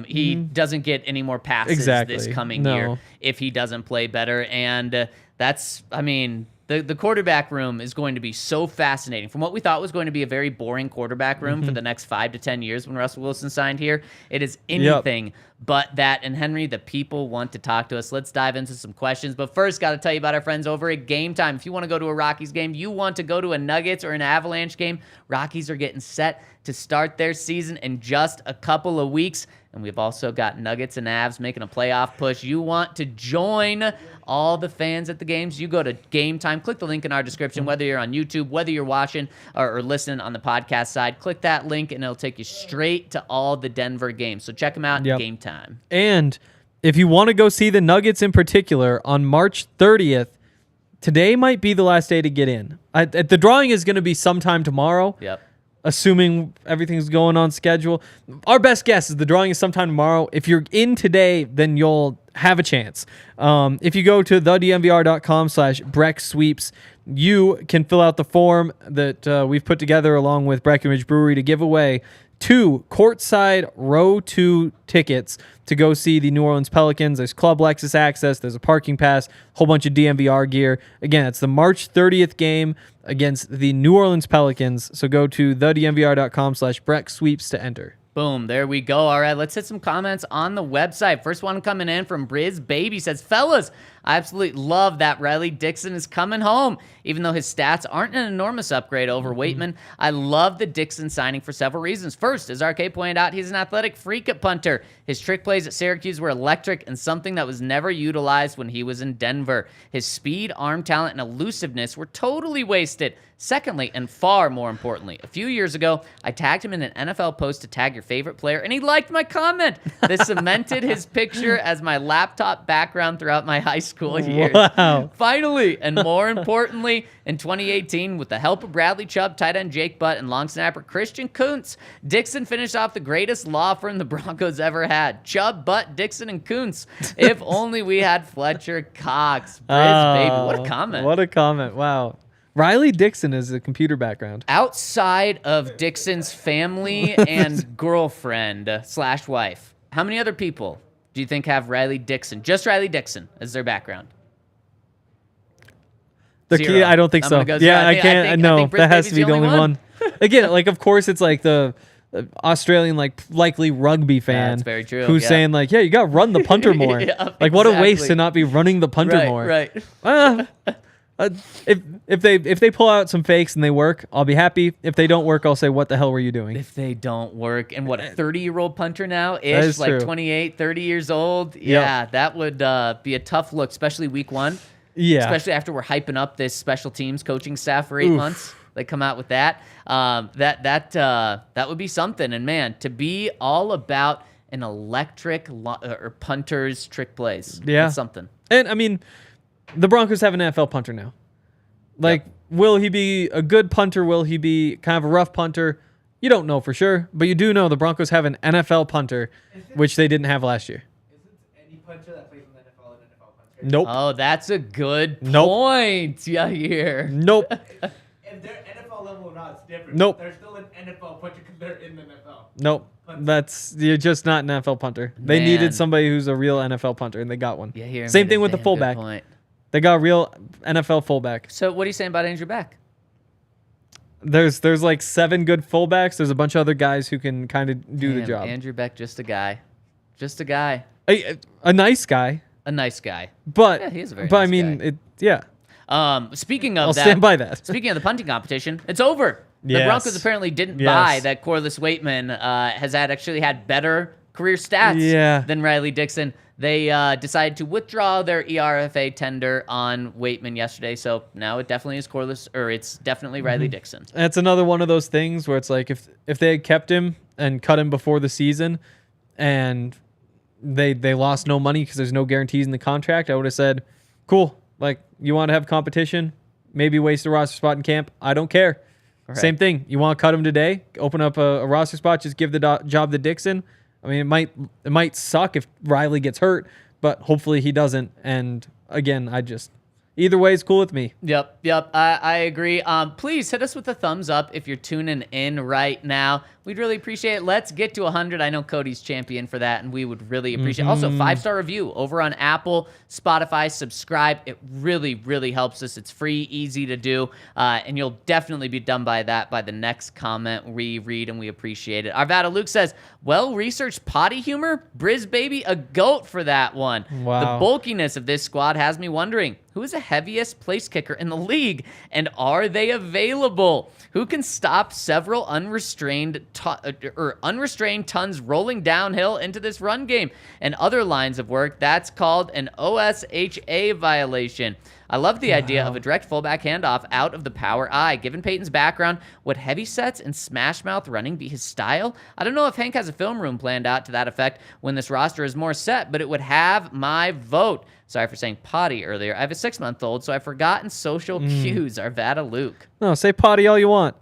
Speaker 1: He doesn't get any more passes this coming year if he doesn't play better. And that's, I mean, the quarterback room is going to be so fascinating. From what we thought was going to be a very boring quarterback room for the next 5 to 10 years when Russell Wilson signed here, it is anything but that. And Henry, the people want to talk to us. Let's dive into some questions. But first, got to tell you about our friends over at Game Time. If you want to go to a Rockies game, you want to go to a Nuggets or an Avalanche game, Rockies are getting set to start their season in just a couple of weeks. And we've also got Nuggets and Avs making a playoff push. You want to join all the fans at the games, you go to Game Time. Click the link in our description, whether you're on YouTube, whether you're watching or listening on the podcast side. Click that link, and it'll take you straight to all the Denver games. So check them out at Game Time.
Speaker 2: And if you want to go see the Nuggets in particular, on March 30th, today might be the last day to get in. The drawing is going to be sometime tomorrow.
Speaker 1: Yep.
Speaker 2: Assuming everything's going on schedule. Our best guess is the drawing is sometime tomorrow. If you're in today, then you'll have a chance. If you go to thednvr.com/BreckSweeps, you can fill out the form that we've put together along with Breckenridge Brewery to give away 2 courtside row 2 tickets to go see the New Orleans Pelicans. There's Club Lexus access. There's a parking pass, a whole bunch of DNVR gear. Again, it's the March 30th game against the New Orleans Pelicans. So go to thednvr.com/BreckSweeps to enter.
Speaker 1: Boom, there we go. All right, let's hit some comments on the website. First one coming in from Briz Baby says, fellas, I absolutely love that Riley Dixon is coming home. Even though his stats aren't an enormous upgrade over Waitman, I love the Dixon signing for several reasons. First, as RK pointed out, he's an athletic freak at punter. His trick plays at Syracuse were electric and something that was never utilized when he was in Denver. His speed, arm talent, and elusiveness were totally wasted. Secondly, and far more importantly, a few years ago, I tagged him in an NFL post to tag your favorite player, and he liked my comment. This cemented his picture as my laptop background throughout my high school years.
Speaker 2: Wow.
Speaker 1: Finally, and more importantly, in 2018, with the help of Bradley Chubb, tight end Jake Butt, and long snapper Christian Kuntz, Dixon finished off the greatest law firm the Broncos ever had. Chubb, Butt, Dixon, and Kuntz. If only we had Fletcher Cox. Briz, baby. What a comment.
Speaker 2: What a comment. Wow. Riley Dixon is a computer background.
Speaker 1: Outside of Dixon's family and girlfriend/wife, how many other people do you think have Riley Dixon, just Riley Dixon, as their background?
Speaker 2: Zero. I don't think so. Yeah, I can't. No, that has to be the only one. Again, like, of course, it's like the Australian, like, likely rugby fan.
Speaker 1: That's very true.
Speaker 2: Who's saying, like, yeah, you got to run the punter more. Like, what a waste to not be running the punter more.
Speaker 1: Right.
Speaker 2: If they pull out some fakes and they work, I'll be happy. If they don't work, I'll say, what the hell were you doing?
Speaker 1: If they don't work, and what, a 30-year-old punter now-ish,
Speaker 2: that is
Speaker 1: like
Speaker 2: true.
Speaker 1: 28, 30 years old?
Speaker 2: Yep.
Speaker 1: Yeah, that would be a tough look, especially week 1.
Speaker 2: Yeah.
Speaker 1: Especially after we're hyping up this special teams coaching staff for 8 months. They come out with that. That would be something. And, man, to be all about an electric or punter's trick plays.
Speaker 2: Yeah.
Speaker 1: That's something.
Speaker 2: And, I mean, the Broncos have an NFL punter now. Like, will he be a good punter? Will he be kind of a rough punter? You don't know for sure, but you do know the Broncos have an NFL punter, which they didn't have last year.
Speaker 5: Isn't any punter that plays in the NFL an NFL punter?
Speaker 2: Nope.
Speaker 1: Oh, that's a good point. Yeah, here.
Speaker 2: Nope.
Speaker 5: If they're NFL level or not, it's different.
Speaker 2: Nope.
Speaker 5: They're still an NFL punter because they're in the NFL.
Speaker 2: Nope. You're just not an NFL punter. They
Speaker 1: Man.
Speaker 2: needed somebody who's a real NFL punter, and they got one.
Speaker 1: Yeah, here.
Speaker 2: Same
Speaker 1: made
Speaker 2: thing
Speaker 1: a
Speaker 2: with the
Speaker 1: damn good
Speaker 2: fullback.
Speaker 1: point.
Speaker 2: They got a real NFL fullback.
Speaker 1: So what are you saying about Andrew Beck?
Speaker 2: There's like 7 good fullbacks. There's a bunch of other guys who can kind of do the job.
Speaker 1: Andrew Beck, just a guy. Just a guy.
Speaker 2: A nice guy.
Speaker 1: A nice guy.
Speaker 2: But
Speaker 1: Yeah, he is a very
Speaker 2: but
Speaker 1: nice
Speaker 2: I mean,
Speaker 1: guy. Speaking of
Speaker 2: I'll
Speaker 1: that,
Speaker 2: stand by that.
Speaker 1: Speaking of the punting competition, it's over. The
Speaker 2: Yes.
Speaker 1: Broncos apparently didn't
Speaker 2: Yes.
Speaker 1: buy that Corliss Waitman has actually had better career stats
Speaker 2: Yeah.
Speaker 1: than Riley Dixon. they decided to withdraw their ERFA tender on Waitman yesterday. So now it definitely is Corliss, or it's definitely Riley Dixon.
Speaker 2: It's another one of those things where it's like if they had kept him and cut him before the season and they lost no money because there's no guarantees in the contract, I would have said, cool. Like, you want to have competition? Maybe waste a roster spot in camp. I don't care.
Speaker 1: Right.
Speaker 2: Same thing. You want to cut him today? Open up a roster spot. Just give the job to Dixon. I mean, it might suck if Riley gets hurt, but hopefully he doesn't. And again, either way is cool with me.
Speaker 1: Yep. I agree. Please hit us with a thumbs up if you're tuning in right now. We'd really appreciate it. Let's get to 100. I know Cody's champion for that, and we would really appreciate it. Also, 5-star review over on Apple, Spotify. Subscribe. It really, really helps us. It's free, easy to do, and you'll definitely be done by that by the next comment we read, and we appreciate it. Arvada Luke says, well-researched potty humor? Briz baby, a goat for that one.
Speaker 2: Wow.
Speaker 1: The bulkiness of this squad has me wondering, who is the heaviest place kicker in the league, and are they available? Who can stop several unrestrained tons rolling downhill into this run game and other lines of work? That's called an OSHA violation. I love the idea of a direct fullback handoff out of the power eye. Given Peyton's background, would heavy sets and smash mouth running be his style? I don't know if Hank has a film room planned out to that effect when this roster is more set, but it would have my vote. Sorry for saying potty earlier. I have a 6-month-old, so I've forgotten social cues. Arvada Luke.
Speaker 2: No, say potty all you want.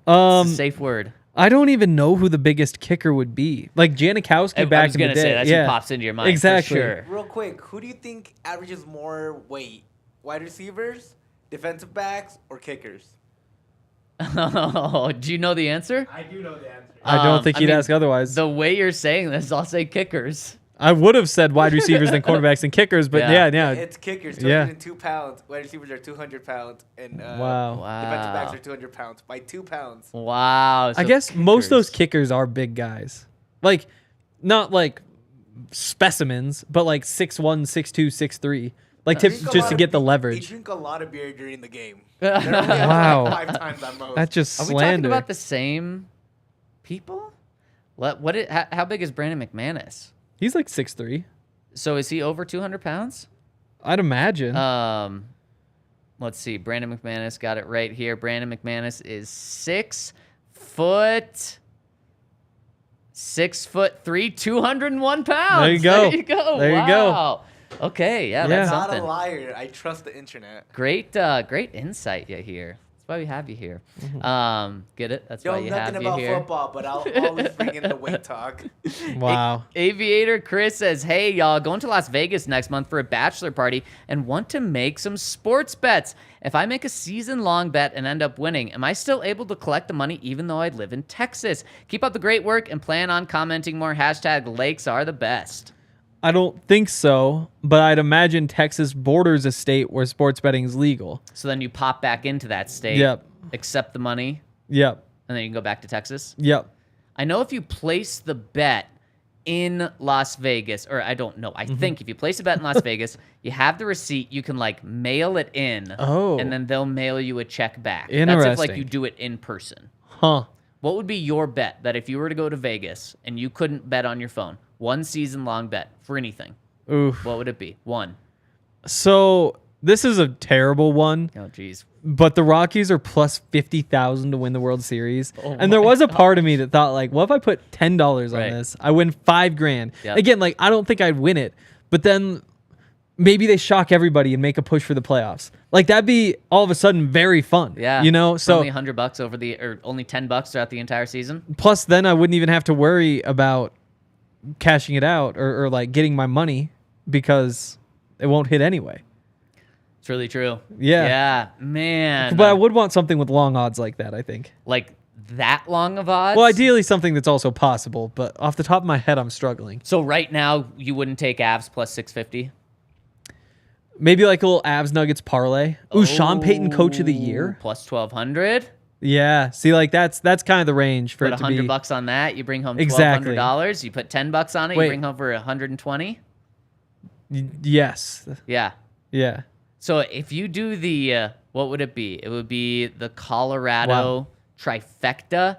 Speaker 1: It's a safe word.
Speaker 2: I don't even know who the biggest kicker would be. Like Janikowski back in the day.
Speaker 1: I was going to say, that's what pops into your mind.
Speaker 2: Exactly.
Speaker 1: For sure.
Speaker 4: Real quick, who do you think averages more weight? Wide receivers, defensive backs, or kickers?
Speaker 1: Oh, do you know the answer?
Speaker 5: I do know the answer.
Speaker 2: I don't think he'd ask otherwise.
Speaker 1: The way you're saying this, I'll say kickers.
Speaker 2: I would have said wide receivers and quarterbacks and kickers, but yeah.
Speaker 4: It's kickers, 202 pounds. Wide receivers are 200 pounds. And
Speaker 2: Wow.
Speaker 4: defensive backs are 200 pounds by 2 pounds.
Speaker 1: Wow.
Speaker 2: I guess most of those kickers are big guys. Like, not like specimens, but like 6'1", 6'2", 6'3". Like just to get the leverage.
Speaker 4: They drink a lot of beer during the game.
Speaker 2: Wow.
Speaker 4: Like 5 times at most.
Speaker 2: That's just
Speaker 1: Are
Speaker 2: slander.
Speaker 1: we talking about the same people? How big is Brandon McManus?
Speaker 2: He's like 6'3".
Speaker 1: So is he over 200 pounds?
Speaker 2: I'd imagine.
Speaker 1: Let's see. Brandon McManus, got it right here. Brandon McManus is 6'3", 201 pounds.
Speaker 2: There you go.
Speaker 1: There you go.
Speaker 2: There you go.
Speaker 1: Wow. Okay, yeah,
Speaker 4: I'm
Speaker 1: that's
Speaker 4: not
Speaker 1: something.
Speaker 4: a liar. I trust the internet.
Speaker 1: Great insight you here. That's why we have you here. Get it? That's why you have
Speaker 4: nothing
Speaker 1: you
Speaker 4: about
Speaker 1: here.
Speaker 4: football, but I'll always bring in the weight talk.
Speaker 2: Wow.
Speaker 1: Aviator Chris says, hey, y'all, going to Las Vegas next month for a bachelor party and want to make some sports bets. If I make a season-long bet and end up winning, am I still able to collect the money even though I live in Texas? Keep up the great work and plan on commenting more. #Lakes are the best.
Speaker 2: I don't think so, but I'd imagine Texas borders a state where sports betting is legal.
Speaker 1: So then you pop back into that state,
Speaker 2: Yep.
Speaker 1: accept the money,
Speaker 2: Yep.
Speaker 1: and then you can go back to Texas?
Speaker 2: Yep.
Speaker 1: I know if you place the bet in Las Vegas, or I don't know, I think if you place a bet in Las Vegas, you have the receipt, you can like mail it in, and then they'll mail you a check back. That's if like
Speaker 2: Interesting.
Speaker 1: you do it in person.
Speaker 2: Huh.
Speaker 1: What would be your bet that if you were to go to Vegas and you couldn't bet on your phone, one season-long bet for anything,
Speaker 2: Oof.
Speaker 1: what would it be? One.
Speaker 2: So this is a terrible one,
Speaker 1: Oh, geez.
Speaker 2: but the Rockies are plus 50,000 to win the World Series.
Speaker 1: Oh
Speaker 2: And there
Speaker 1: my
Speaker 2: was a part of me that thought, like, what if I put $10 on
Speaker 1: Right.
Speaker 2: this? I win $5,000.
Speaker 1: Yep.
Speaker 2: Again, like, I don't think I'd win it, but then maybe they shock everybody and make a push for the playoffs. Like, that'd be all of a sudden very fun.
Speaker 1: Yeah.
Speaker 2: You know?
Speaker 1: For
Speaker 2: So
Speaker 1: only $100 or only $10 throughout the entire season.
Speaker 2: plus then I wouldn't even have to worry about cashing it out or like getting my money because it won't hit anyway.
Speaker 1: It's really true.
Speaker 2: Yeah.
Speaker 1: Yeah, man.
Speaker 2: But I would want something with long odds like that, I think.
Speaker 1: Like that long of odds?
Speaker 2: Well, ideally something that's also possible, but off the top of my head, I'm struggling.
Speaker 1: So right now, you wouldn't take Avs plus 650?
Speaker 2: Maybe like a little Avs Nuggets parlay. Ooh, Sean Payton Coach of the Year.
Speaker 1: Plus 1,200?
Speaker 2: Yeah. See, like that's kind of the range for
Speaker 1: Put
Speaker 2: it to be.
Speaker 1: $100 on that, you bring home
Speaker 2: Exactly.
Speaker 1: $1,200. You put $10 on it,
Speaker 2: Wait.
Speaker 1: you bring home for 120.
Speaker 2: Yes.
Speaker 1: Yeah.
Speaker 2: Yeah.
Speaker 1: So if you do the, what would it be? It would be the Colorado trifecta.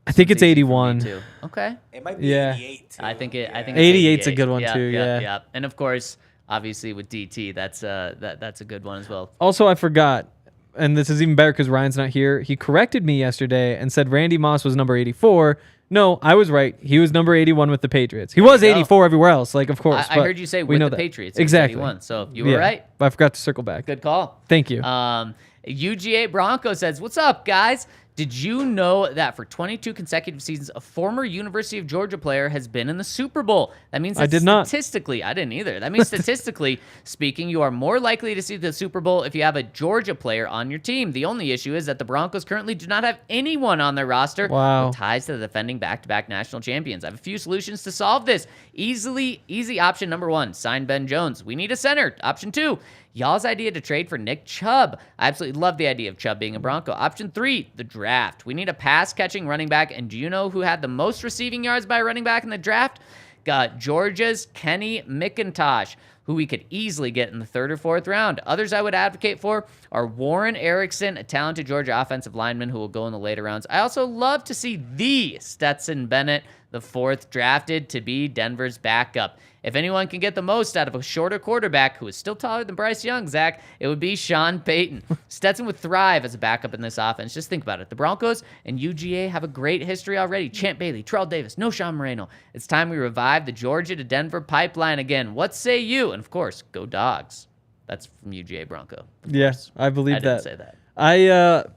Speaker 2: I think it's
Speaker 1: Easy for me
Speaker 2: 81.
Speaker 1: too. Okay.
Speaker 4: It might be
Speaker 2: Yeah.
Speaker 4: 88 too.
Speaker 1: I think it's
Speaker 2: 88's a good one,
Speaker 1: yeah,
Speaker 2: too, yeah.
Speaker 1: Yeah. And of course, obviously with DT, that's a good one as well.
Speaker 2: Also, I forgot, and this is even better because Ryan's not here. He corrected me yesterday and said Randy Moss was number 84. No, I was right. He was number 81 with the Patriots. He was 84 everywhere else, like, of course.
Speaker 1: I heard you say with the Patriots.
Speaker 2: Exactly.
Speaker 1: 81, so you were right.
Speaker 2: But I forgot to circle back.
Speaker 1: Good call.
Speaker 2: Thank you.
Speaker 1: UGA Bronco says, "What's up, guys? Did you know that for 22 consecutive seasons, a former University of Georgia player has been in the Super Bowl? That means that
Speaker 2: I did not.
Speaker 1: statistically, I didn't either. That means statistically speaking, you are more likely to see the Super Bowl if you have a Georgia player on your team. The only issue is that the Broncos currently do not have anyone on their roster with ties to the defending back-to-back national champions. I have a few solutions to solve this. Easy option number 1, sign Ben Jones. We need a center. Option 2, y'all's idea to trade for Nick Chubb. I absolutely love the idea of Chubb being a Bronco. Option 3, the draft. We need a pass-catching running back, and do you know who had the most receiving yards by a running back in the draft? Got Georgia's Kenny McIntosh, who we could easily get in the 3rd or 4th round. Others I would advocate for are Warren Erickson, a talented Georgia offensive lineman who will go in the later rounds. I also love to see the Stetson Bennett, the 4th drafted to be Denver's backup. If anyone can get the most out of a shorter quarterback who is still taller than Bryce Young, Zach, it would be Sean Payton. Stetson would thrive as a backup in this offense. Just think about it. The Broncos and UGA have a great history already. Champ Bailey, Terrell Davis, no Sean Moreno. It's time we revive the Georgia to Denver pipeline again. What say you? And of course, go Dogs. That's from UGA Bronco.
Speaker 2: Yes, I believe
Speaker 1: I
Speaker 2: that.
Speaker 1: didn't say that.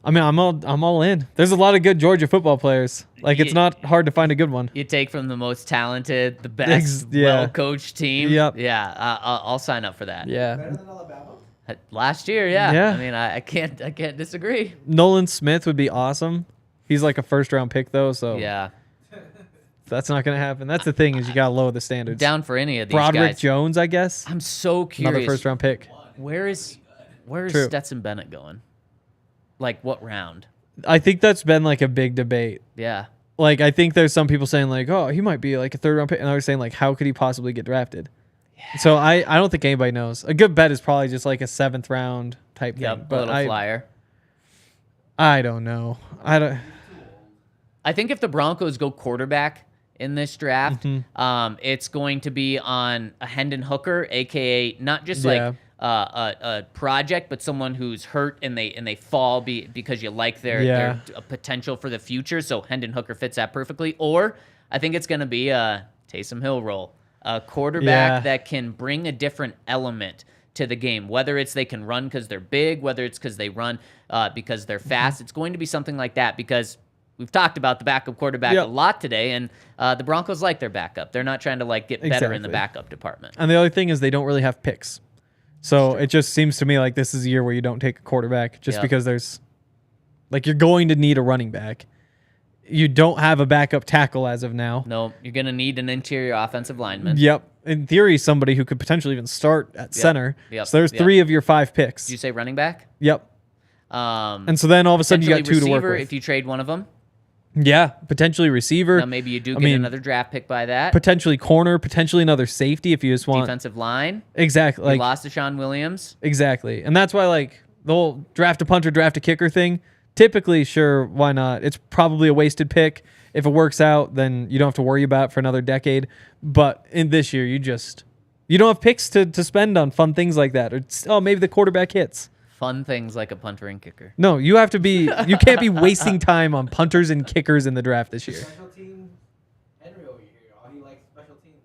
Speaker 2: I mean, I'm all in. There's a lot of good Georgia football players. Like, it's not hard to find a good one.
Speaker 1: You take from the most talented, the best, well-coached team.
Speaker 2: Yep.
Speaker 1: Yeah, I'll sign up for that.
Speaker 2: Yeah.
Speaker 5: Better than Alabama?
Speaker 1: Last year, yeah.
Speaker 2: Yeah.
Speaker 1: I mean, I can't disagree.
Speaker 2: Nolan Smith would be awesome. He's like a first-round pick, though, so
Speaker 1: Yeah.
Speaker 2: that's not going to happen. That's the thing, is you got to lower the standards.
Speaker 1: Down for any of these
Speaker 2: Broderick
Speaker 1: guys.
Speaker 2: Jones, I guess.
Speaker 1: I'm so curious.
Speaker 2: Another first-round pick.
Speaker 1: Where is
Speaker 2: True.
Speaker 1: Stetson Bennett going? Like, what round?
Speaker 2: I think that's been like a big debate.
Speaker 1: Yeah.
Speaker 2: Like, I think there's some people saying like, oh, he might be like a 3rd-round pick. And others saying like, how could he possibly get drafted? Yeah. So I don't think anybody knows. A good bet is probably just like a 7th round type thing.
Speaker 1: Yep,
Speaker 2: But
Speaker 1: a little flyer.
Speaker 2: I don't know.
Speaker 1: I think if the Broncos go quarterback in this draft,
Speaker 2: Mm-hmm.
Speaker 1: it's going to be on a Hendon Hooker, a.k.a. not just like a project, but someone who's hurt and they fall because you like their potential for the future. So Hendon Hooker fits that perfectly. Or I think it's going to be a Taysom Hill role, a quarterback that can bring a different element to the game, whether it's they can run because they're big, whether it's because they run because they're fast. It's going to be something like that because we've talked about the backup quarterback a lot today, and the Broncos like their backup. They're not trying to like get better in the backup department.
Speaker 2: And the other thing is they don't really have picks. So it just seems to me like this is a year where you don't take a quarterback just because there's like you're going to need a running back. You don't have a backup tackle as of now.
Speaker 1: No, you're going to need an interior offensive lineman.
Speaker 2: Yep. In theory, somebody who could potentially even start at center.
Speaker 1: Yep.
Speaker 2: So there's 3 of your 5 picks.
Speaker 1: Did you say running back?
Speaker 2: Yep. And so then all of a sudden you got 2 to work with.
Speaker 1: If you trade one of them.
Speaker 2: Yeah, potentially receiver.
Speaker 1: Now maybe you do get another draft pick by that.
Speaker 2: Potentially corner, potentially another safety if you just want.
Speaker 1: Defensive line.
Speaker 2: Exactly.
Speaker 1: You lost to Sean Williams.
Speaker 2: Exactly. And that's why like the whole draft a punter, draft a kicker thing, typically, sure, why not? It's probably a wasted pick. If it works out, then you don't have to worry about it for another decade. But in this year, you don't have picks to spend on fun things like that. Or maybe the quarterback hits.
Speaker 1: Fun things like a punter and kicker.
Speaker 2: No, you can't be wasting time on punters and kickers in the draft this year.
Speaker 5: Special teams. Henry over here. All he likes special teams.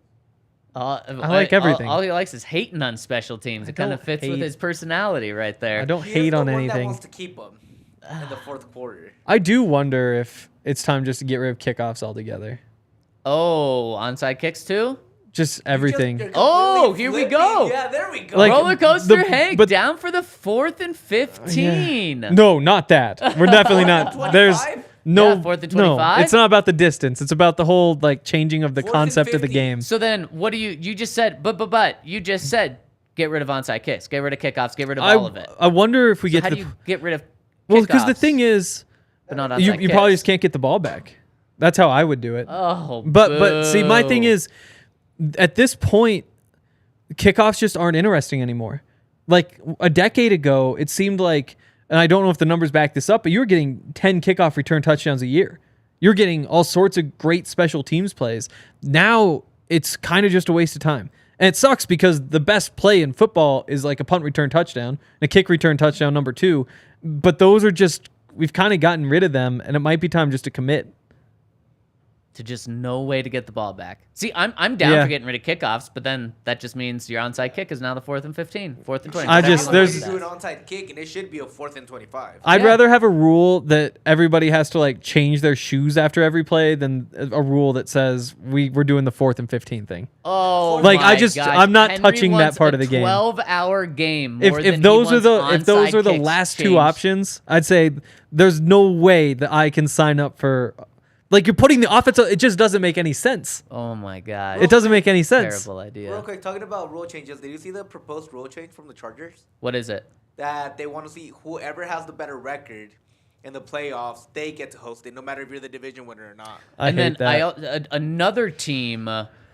Speaker 2: I like everything.
Speaker 1: All he likes is hating on special teams. It kind of fits with his personality right there.
Speaker 2: I don't
Speaker 4: He
Speaker 2: hate
Speaker 4: is the
Speaker 2: on
Speaker 4: one that
Speaker 2: anything.
Speaker 4: wants to keep him in the 4th quarter.
Speaker 2: I do wonder if it's time just to get rid of kickoffs altogether.
Speaker 1: Oh, onside kicks too?
Speaker 2: Just everything.
Speaker 4: You're
Speaker 1: Oh,
Speaker 4: completely
Speaker 1: here we
Speaker 4: flipping.
Speaker 1: go.
Speaker 4: Yeah, there we go.
Speaker 2: Like,
Speaker 1: Roller coaster
Speaker 2: the-
Speaker 1: Hank
Speaker 2: but-
Speaker 1: down for the 4th and 15.
Speaker 2: No, not that. We're definitely not.
Speaker 4: 25?
Speaker 2: There's no.
Speaker 1: Yeah, 4th and
Speaker 2: no,
Speaker 1: 25?
Speaker 2: it's not about the distance. It's about the whole like changing of the
Speaker 4: 4th and
Speaker 2: concept of the
Speaker 4: 50.
Speaker 2: game.
Speaker 1: So then what do you just said, but you just said get rid of onside kicks, get rid of kickoffs, get rid of all of it.
Speaker 2: I wonder if we get
Speaker 1: How
Speaker 2: to
Speaker 1: do
Speaker 2: the
Speaker 1: you get rid of
Speaker 2: well, because the
Speaker 1: kickoffs,
Speaker 2: thing is,
Speaker 1: but not
Speaker 2: you
Speaker 1: onside
Speaker 2: probably
Speaker 1: kicks?
Speaker 2: just can't get the ball back. That's how I would do it.
Speaker 1: Oh,
Speaker 2: But see, my thing
Speaker 1: boo.
Speaker 2: is, at this point, kickoffs just aren't interesting anymore. Like a decade ago, it seemed like, and I don't know if the numbers back this up, but you were getting 10 kickoff return touchdowns a year. You're getting all sorts of great special teams plays. Now it's kind of just a waste of time. And it sucks because the best play in football is like a punt return touchdown, and a kick return touchdown number 2. But those are just, we've kind of gotten rid of them, and it might be time just to commit.
Speaker 1: To just no way to get the ball back. See, I'm down for getting rid of kickoffs, but then that just means your onside kick is now the 4th and 15, 4th and 20.
Speaker 2: There's
Speaker 4: you do an onside kick, and it should be a 4th and 25.
Speaker 2: I'd rather have a rule that everybody has to like change their shoes after every play than a rule that says we're doing the 4th and 15 thing.
Speaker 1: Oh,
Speaker 2: like
Speaker 1: my
Speaker 2: gosh. I'm not
Speaker 1: Henry
Speaker 2: touching that
Speaker 1: wants
Speaker 2: part
Speaker 1: a
Speaker 2: of the game.
Speaker 1: 12-hour game.
Speaker 2: If those are the last 2 options, I'd say there's no way that I can sign up for. Like, you're putting the offense, it just doesn't make any sense.
Speaker 1: Oh, my God.
Speaker 2: It doesn't make any sense.
Speaker 1: Terrible idea.
Speaker 4: Real quick, talking about rule changes, did you see the proposed rule change from the Chargers?
Speaker 1: What is it?
Speaker 4: That they want to see whoever has the better record in the playoffs, they get to host it, no matter if you're the division winner or not.
Speaker 2: I hate that.
Speaker 1: Another team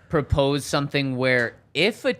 Speaker 1: proposed something where if a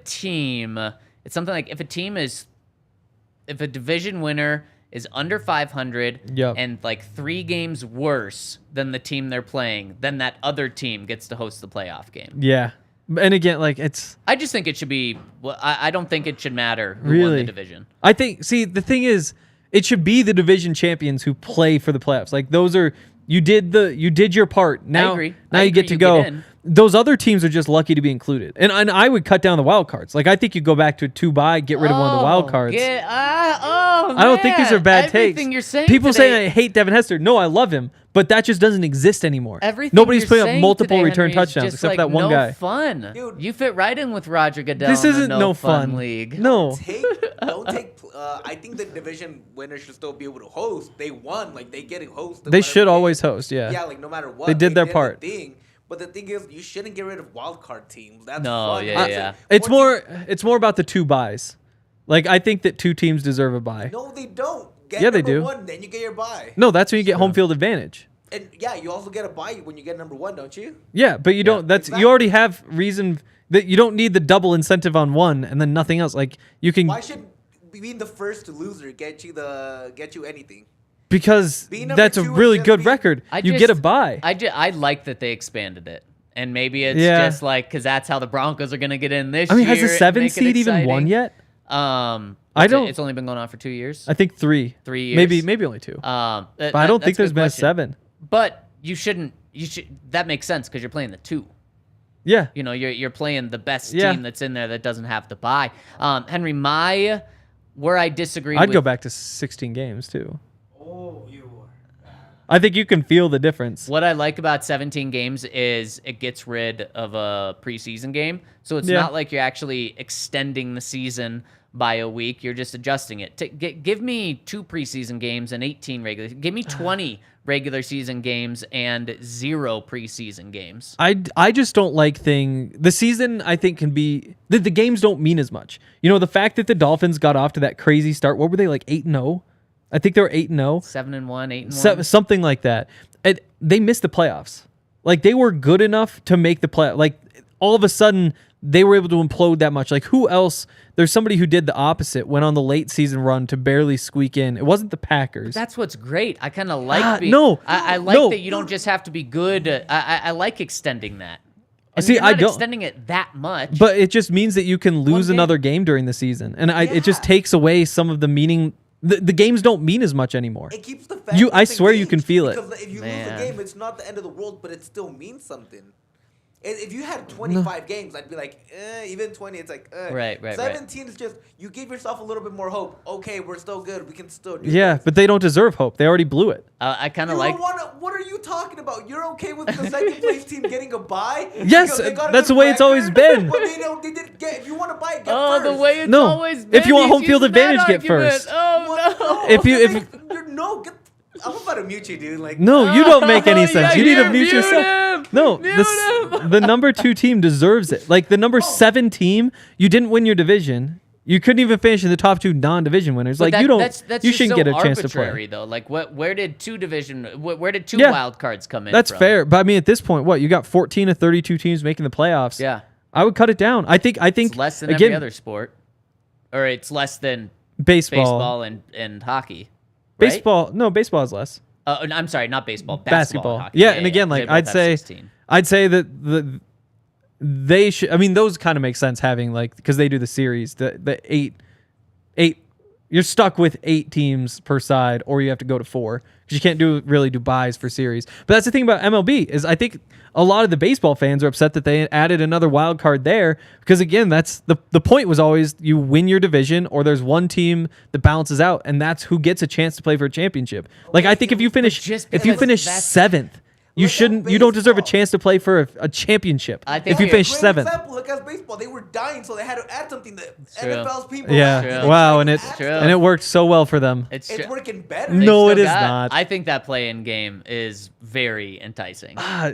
Speaker 1: division winner is under 500 and like 3 games worse than the team they're playing, then that other team gets to host the playoff game.
Speaker 2: Yeah. And again, like I
Speaker 1: just think it should be. Well, I don't think it should matter who won the division.
Speaker 2: I think. See, the thing is, it should be the division champions who play for the playoffs. Like those are you did your part. Now,
Speaker 1: I agree.
Speaker 2: Now you get to go. Those other teams are just lucky to be included. And I would cut down the wild cards. Like I think you go back to a 2-bye, get rid of one of the wild cards. I don't think these are bad takes.
Speaker 1: You're saying
Speaker 2: people
Speaker 1: today,
Speaker 2: say I hate Devin Hester. No, I love him, but that just doesn't exist anymore.
Speaker 1: Nobody's
Speaker 2: putting up multiple return
Speaker 1: Henry,
Speaker 2: touchdowns except
Speaker 1: like
Speaker 2: that one guy.
Speaker 1: Fun.
Speaker 4: Dude.
Speaker 1: You fit right in with Roger Goodell.
Speaker 2: This isn't
Speaker 1: no
Speaker 2: fun
Speaker 1: league.
Speaker 2: No.
Speaker 4: Don't take. I think the division winner should still be able to host. They won. Like they get to host.
Speaker 2: They should always host. Yeah.
Speaker 4: Yeah, like no matter what.
Speaker 2: They did their part.
Speaker 4: But the thing is, you shouldn't get rid of wild card teams. That's
Speaker 1: no,
Speaker 4: fun.
Speaker 1: yeah.
Speaker 2: It's more about the 2 buys. Like I think that 2 teams deserve a bye.
Speaker 4: No, they don't.
Speaker 2: Yeah, they do.
Speaker 4: One, then you get your bye.
Speaker 2: No, that's when you get home field advantage.
Speaker 4: And yeah, you also get a bye when you get number 1, don't you?
Speaker 2: Yeah, but you don't. That's
Speaker 4: exactly.
Speaker 2: You already have reason that you don't need the double incentive on one and then nothing else. Like you can.
Speaker 4: Why should being the first loser get you anything?
Speaker 2: Because that's a really good record. You get a bye.
Speaker 1: I like that they expanded it. And maybe it's just like, because that's how the Broncos are going to get in this year.
Speaker 2: I mean, has the 7 seed even won yet?
Speaker 1: It's only been going on for 2 years.
Speaker 2: I think 3.
Speaker 1: 3 years.
Speaker 2: Maybe only 2.
Speaker 1: But
Speaker 2: I don't think there's been a 7.
Speaker 1: But you should. That makes sense because you're playing the 2.
Speaker 2: Yeah.
Speaker 1: You know, you're playing the best team that's in there that doesn't have to bye. Henry, where I disagree
Speaker 2: I'd go back to 16 games too.
Speaker 5: Oh, you.
Speaker 2: I think you can feel the difference.
Speaker 1: What I like about 17 games is it gets rid of a preseason game. So it's not like you're actually extending the season by a week. You're just adjusting it. Give me 2 preseason games and 18 regular. Give me 20 regular season games and 0 preseason games.
Speaker 2: I just don't like the season. I think can be the games don't mean as much. You know, the fact that the Dolphins got off to that crazy start. What were they, like 8-0? I think they were 8-0,
Speaker 1: 7-1, 8-1,
Speaker 2: something like that. They missed the playoffs. Like they were good enough to make the play. Like all of a sudden they were able to implode that much. Like who else? There's somebody who did the opposite, went on the late season run to barely squeak in. It wasn't the Packers.
Speaker 1: That's what's great. I kind of like I like that you don't just have to be good. I like extending that. And
Speaker 2: see,
Speaker 1: you're not
Speaker 2: I don't
Speaker 1: extending it that much.
Speaker 2: But it just means that you can lose another game during the season, and it just takes away some of the meaning. The games don't mean as much anymore.
Speaker 4: It keeps the fan
Speaker 2: I swear you can feel it.
Speaker 4: Because if you lose a game, it's not the end of the world, but it still means something. If you had 25 games, I'd be like, even 20, it's like,
Speaker 1: Right.
Speaker 4: 17 is just, you give yourself a little bit more hope. Okay, we're still good. We can still do
Speaker 2: this. But they don't deserve hope. They already blew it.
Speaker 1: I kind of like...
Speaker 4: What are you talking about? You're okay with the second place team getting a bye?
Speaker 2: Yes, that's the way it's always been.
Speaker 4: But they didn't get, if you want to buy, get
Speaker 1: first.
Speaker 4: the
Speaker 1: way it's always been.
Speaker 2: If you want home field advantage, get first.
Speaker 1: Oh,
Speaker 4: no. I'm about to mute you, dude. Like,
Speaker 2: no, you don't make any sense. You need to mute
Speaker 1: him.
Speaker 2: yourself. No, the number 2 team deserves it. Like the number 7 team, you didn't win your division. You couldn't even finish in the top 2 non-division winners. Like you shouldn't get a chance to play.
Speaker 1: Though. Like where did 2 wild cards come in?
Speaker 2: That's fair. But I mean, at this point, you got 14 of 32 teams making the playoffs.
Speaker 1: Yeah,
Speaker 2: I would cut it down. I think
Speaker 1: it's less than every other sport, or it's less than
Speaker 2: baseball
Speaker 1: and hockey.
Speaker 2: Baseball, no, baseball is less.
Speaker 1: I'm sorry, not baseball. Basketball. And hockey.
Speaker 2: Yeah, and again,
Speaker 1: they
Speaker 2: like
Speaker 1: both
Speaker 2: I'd
Speaker 1: have
Speaker 2: say
Speaker 1: 16.
Speaker 2: they should. I mean, those kind of make sense having like because they do the series. The eight. You're stuck with 8 teams per side, or you have to go to 4 because you can't really do buys for series. But that's the thing about MLB is I think a lot of the baseball fans are upset that they added another wild card there because again, that's the point was always you win your division or there's one team that balances out, and that's who gets a chance to play for a championship. Like I think if you finish 7th. You don't deserve a chance to play for a championship if you finish 7th.
Speaker 4: Example, look at baseball. They were dying, so they had to add something that
Speaker 1: True.
Speaker 4: NFL's people.
Speaker 2: Yeah. Wow, and
Speaker 1: True.
Speaker 2: it worked so well for them.
Speaker 1: It's
Speaker 4: working better.
Speaker 2: No,
Speaker 1: They've
Speaker 2: it
Speaker 1: still
Speaker 2: is not.
Speaker 1: I think that play-in game is very enticing.
Speaker 2: I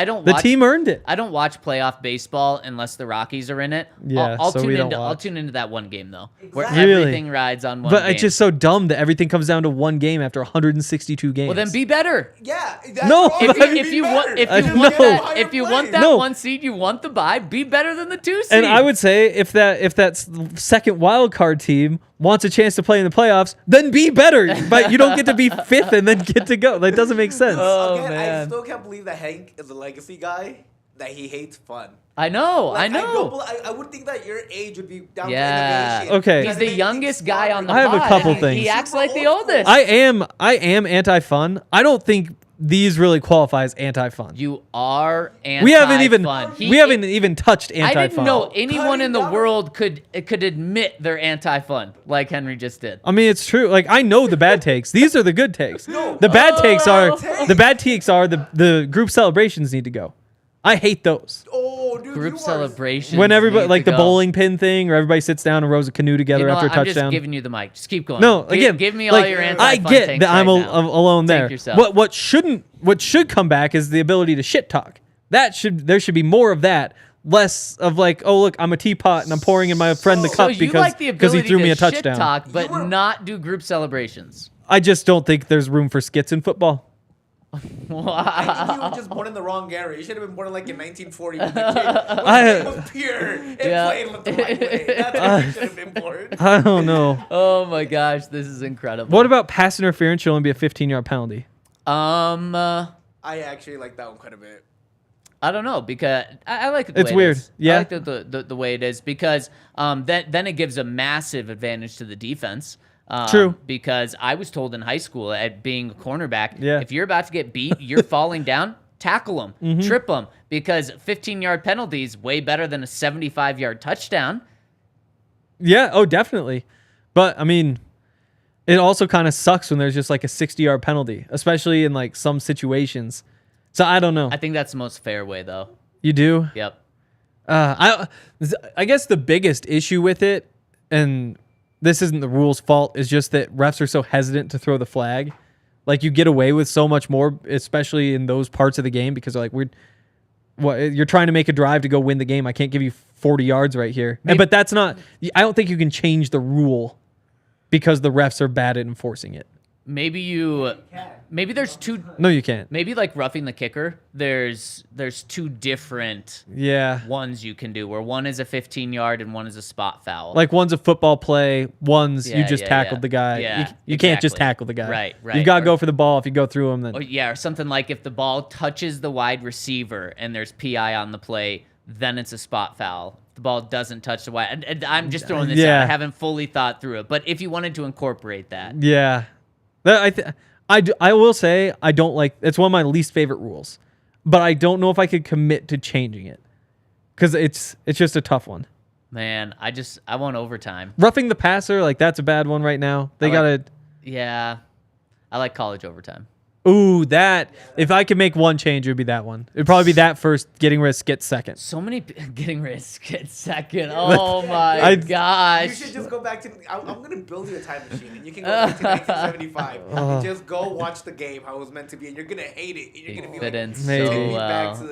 Speaker 2: don't.
Speaker 1: watch,
Speaker 2: The team earned it.
Speaker 1: I don't watch playoff baseball unless the Rockies are in it.
Speaker 2: Yeah,
Speaker 1: I'll
Speaker 2: so
Speaker 1: tune
Speaker 2: we don't
Speaker 1: into. I'll
Speaker 2: watch.
Speaker 1: tune into that one game though, where
Speaker 4: Exactly.
Speaker 2: Really?
Speaker 1: everything rides on one.
Speaker 2: But
Speaker 1: game.
Speaker 2: it's just so dumb that everything comes down to one game after 162 games.
Speaker 1: Well, then be better.
Speaker 4: Yeah.
Speaker 2: No,
Speaker 1: If you want that
Speaker 2: No.
Speaker 1: one seed, you want the bye. Be better than the 2 seed.
Speaker 2: And I would say if that second wild card team wants a chance to play in the playoffs, then be better. But you don't get to be 5th and then get to go. That doesn't make sense.
Speaker 1: Oh,
Speaker 4: Again, I
Speaker 1: man.
Speaker 4: still can't believe that Hank is a legacy guy. That he hates fun.
Speaker 1: I know.
Speaker 4: Like,
Speaker 1: know.
Speaker 4: I would think that your age would be down
Speaker 1: Yeah.
Speaker 4: for innovation.
Speaker 2: Okay.
Speaker 1: He's the youngest guy on the
Speaker 2: I have a
Speaker 1: pod,
Speaker 2: couple
Speaker 1: and
Speaker 2: things.
Speaker 1: He acts like the
Speaker 4: Super old
Speaker 1: oldest.
Speaker 2: I am anti-fun. I don't think these really qualify as anti-fun.
Speaker 1: You are anti-fun.
Speaker 2: We haven't even touched anti-fun.
Speaker 1: I didn't know anyone in the
Speaker 4: Cutting down.
Speaker 1: world could admit they're anti-fun like Henry just did.
Speaker 2: I mean, it's true. Like I know the bad takes. These are the good takes. The bad takes are the group celebrations need to go. I hate those.
Speaker 4: Oh, dude,
Speaker 1: Group
Speaker 4: you are-
Speaker 1: celebration.
Speaker 2: When everybody like the bowling pin thing, or everybody sits down and rows a canoe together after a
Speaker 1: I'm
Speaker 2: touchdown.
Speaker 1: just giving you the mic. Just keep going.
Speaker 2: No, again,
Speaker 1: give me
Speaker 2: like,
Speaker 1: all your anti-fun
Speaker 2: I get
Speaker 1: takes
Speaker 2: that I'm
Speaker 1: right now.
Speaker 2: alone
Speaker 1: Take
Speaker 2: there.
Speaker 1: yourself.
Speaker 2: What should come back is the ability to shit talk. There should be more of that. Less of like, oh look, I'm a teapot and I'm pouring in my friend the
Speaker 1: So
Speaker 2: cup
Speaker 1: you
Speaker 2: because
Speaker 1: like the ability
Speaker 2: he threw me
Speaker 1: to
Speaker 2: a touchdown.
Speaker 1: shit talk, but not do group celebrations.
Speaker 2: I just don't think there's room for skits in football.
Speaker 4: I think you were just born in the wrong era. You should have been born in like in 1940 when the game was pure and played the right way. That's where you should have been born.
Speaker 2: I don't know.
Speaker 1: Oh my gosh, this is incredible.
Speaker 2: What about pass interference should only be a 15-yard penalty?
Speaker 4: I actually like that one quite a bit.
Speaker 1: I don't know because I like it.
Speaker 2: It's weird. Yeah.
Speaker 1: I like the way it is because then it gives a massive advantage to the defense.
Speaker 2: True.
Speaker 1: Because I was told in high school at being a cornerback,
Speaker 2: Yeah.
Speaker 1: if you're about to get beat, you're falling down, tackle them, trip them, because 15-yard penalty is way better than a 75-yard touchdown.
Speaker 2: Yeah. Oh, definitely. But I mean, it also kind of sucks when there's just like a 60-yard penalty, especially in like some situations. So I don't know.
Speaker 1: I think that's the most fair way, though.
Speaker 2: You do?
Speaker 1: Yep.
Speaker 2: I guess the biggest issue with it, and this isn't the rules' fault, is just that refs are so hesitant to throw the flag. Like you get away with so much more, especially in those parts of the game, because they're like, you're trying to make a drive to go win the game. I can't give you 40 yards right here. But that's not. I don't think you can change the rule because the refs are bad at enforcing it.
Speaker 1: Maybe there's two.
Speaker 2: No, you can't.
Speaker 1: Maybe like roughing the kicker. There's two different ones you can do, where one is a 15-yard and one is a spot foul.
Speaker 2: Like one's a football play, one's you just
Speaker 1: yeah,
Speaker 2: tackled
Speaker 1: yeah.
Speaker 2: the guy.
Speaker 1: Yeah,
Speaker 2: you can't just
Speaker 1: exactly.
Speaker 2: tackle the guy.
Speaker 1: Right.
Speaker 2: You've got to go for the ball. If you go through him, then
Speaker 1: Or something like if the ball touches the wide receiver and there's PI on the play, then it's a spot foul. If the ball doesn't touch the wide. And I'm just throwing this out. I haven't fully thought through it. But if you wanted to incorporate that.
Speaker 2: Yeah. I will say I don't like. It's one of my least favorite rules, but I don't know if I could commit to changing it because it's just a tough one.
Speaker 1: Man, I want overtime.
Speaker 2: Roughing the passer, like that's a bad one right now. They gotta.
Speaker 1: Yeah, I like college overtime.
Speaker 2: Ooh, that. If I could make one change, it would be that one. It'd probably be that first. Getting risk gets second.
Speaker 1: So many getting risk at second. Oh my gosh.
Speaker 4: You should just go back to. I'm gonna build you a time machine, and you can go back to 1975 and just go watch the game how it was meant to be, and you're gonna hate it. And you're gonna be
Speaker 1: Fit in
Speaker 4: like,
Speaker 1: so
Speaker 2: Maybe.
Speaker 4: "Take me
Speaker 1: well.
Speaker 4: back to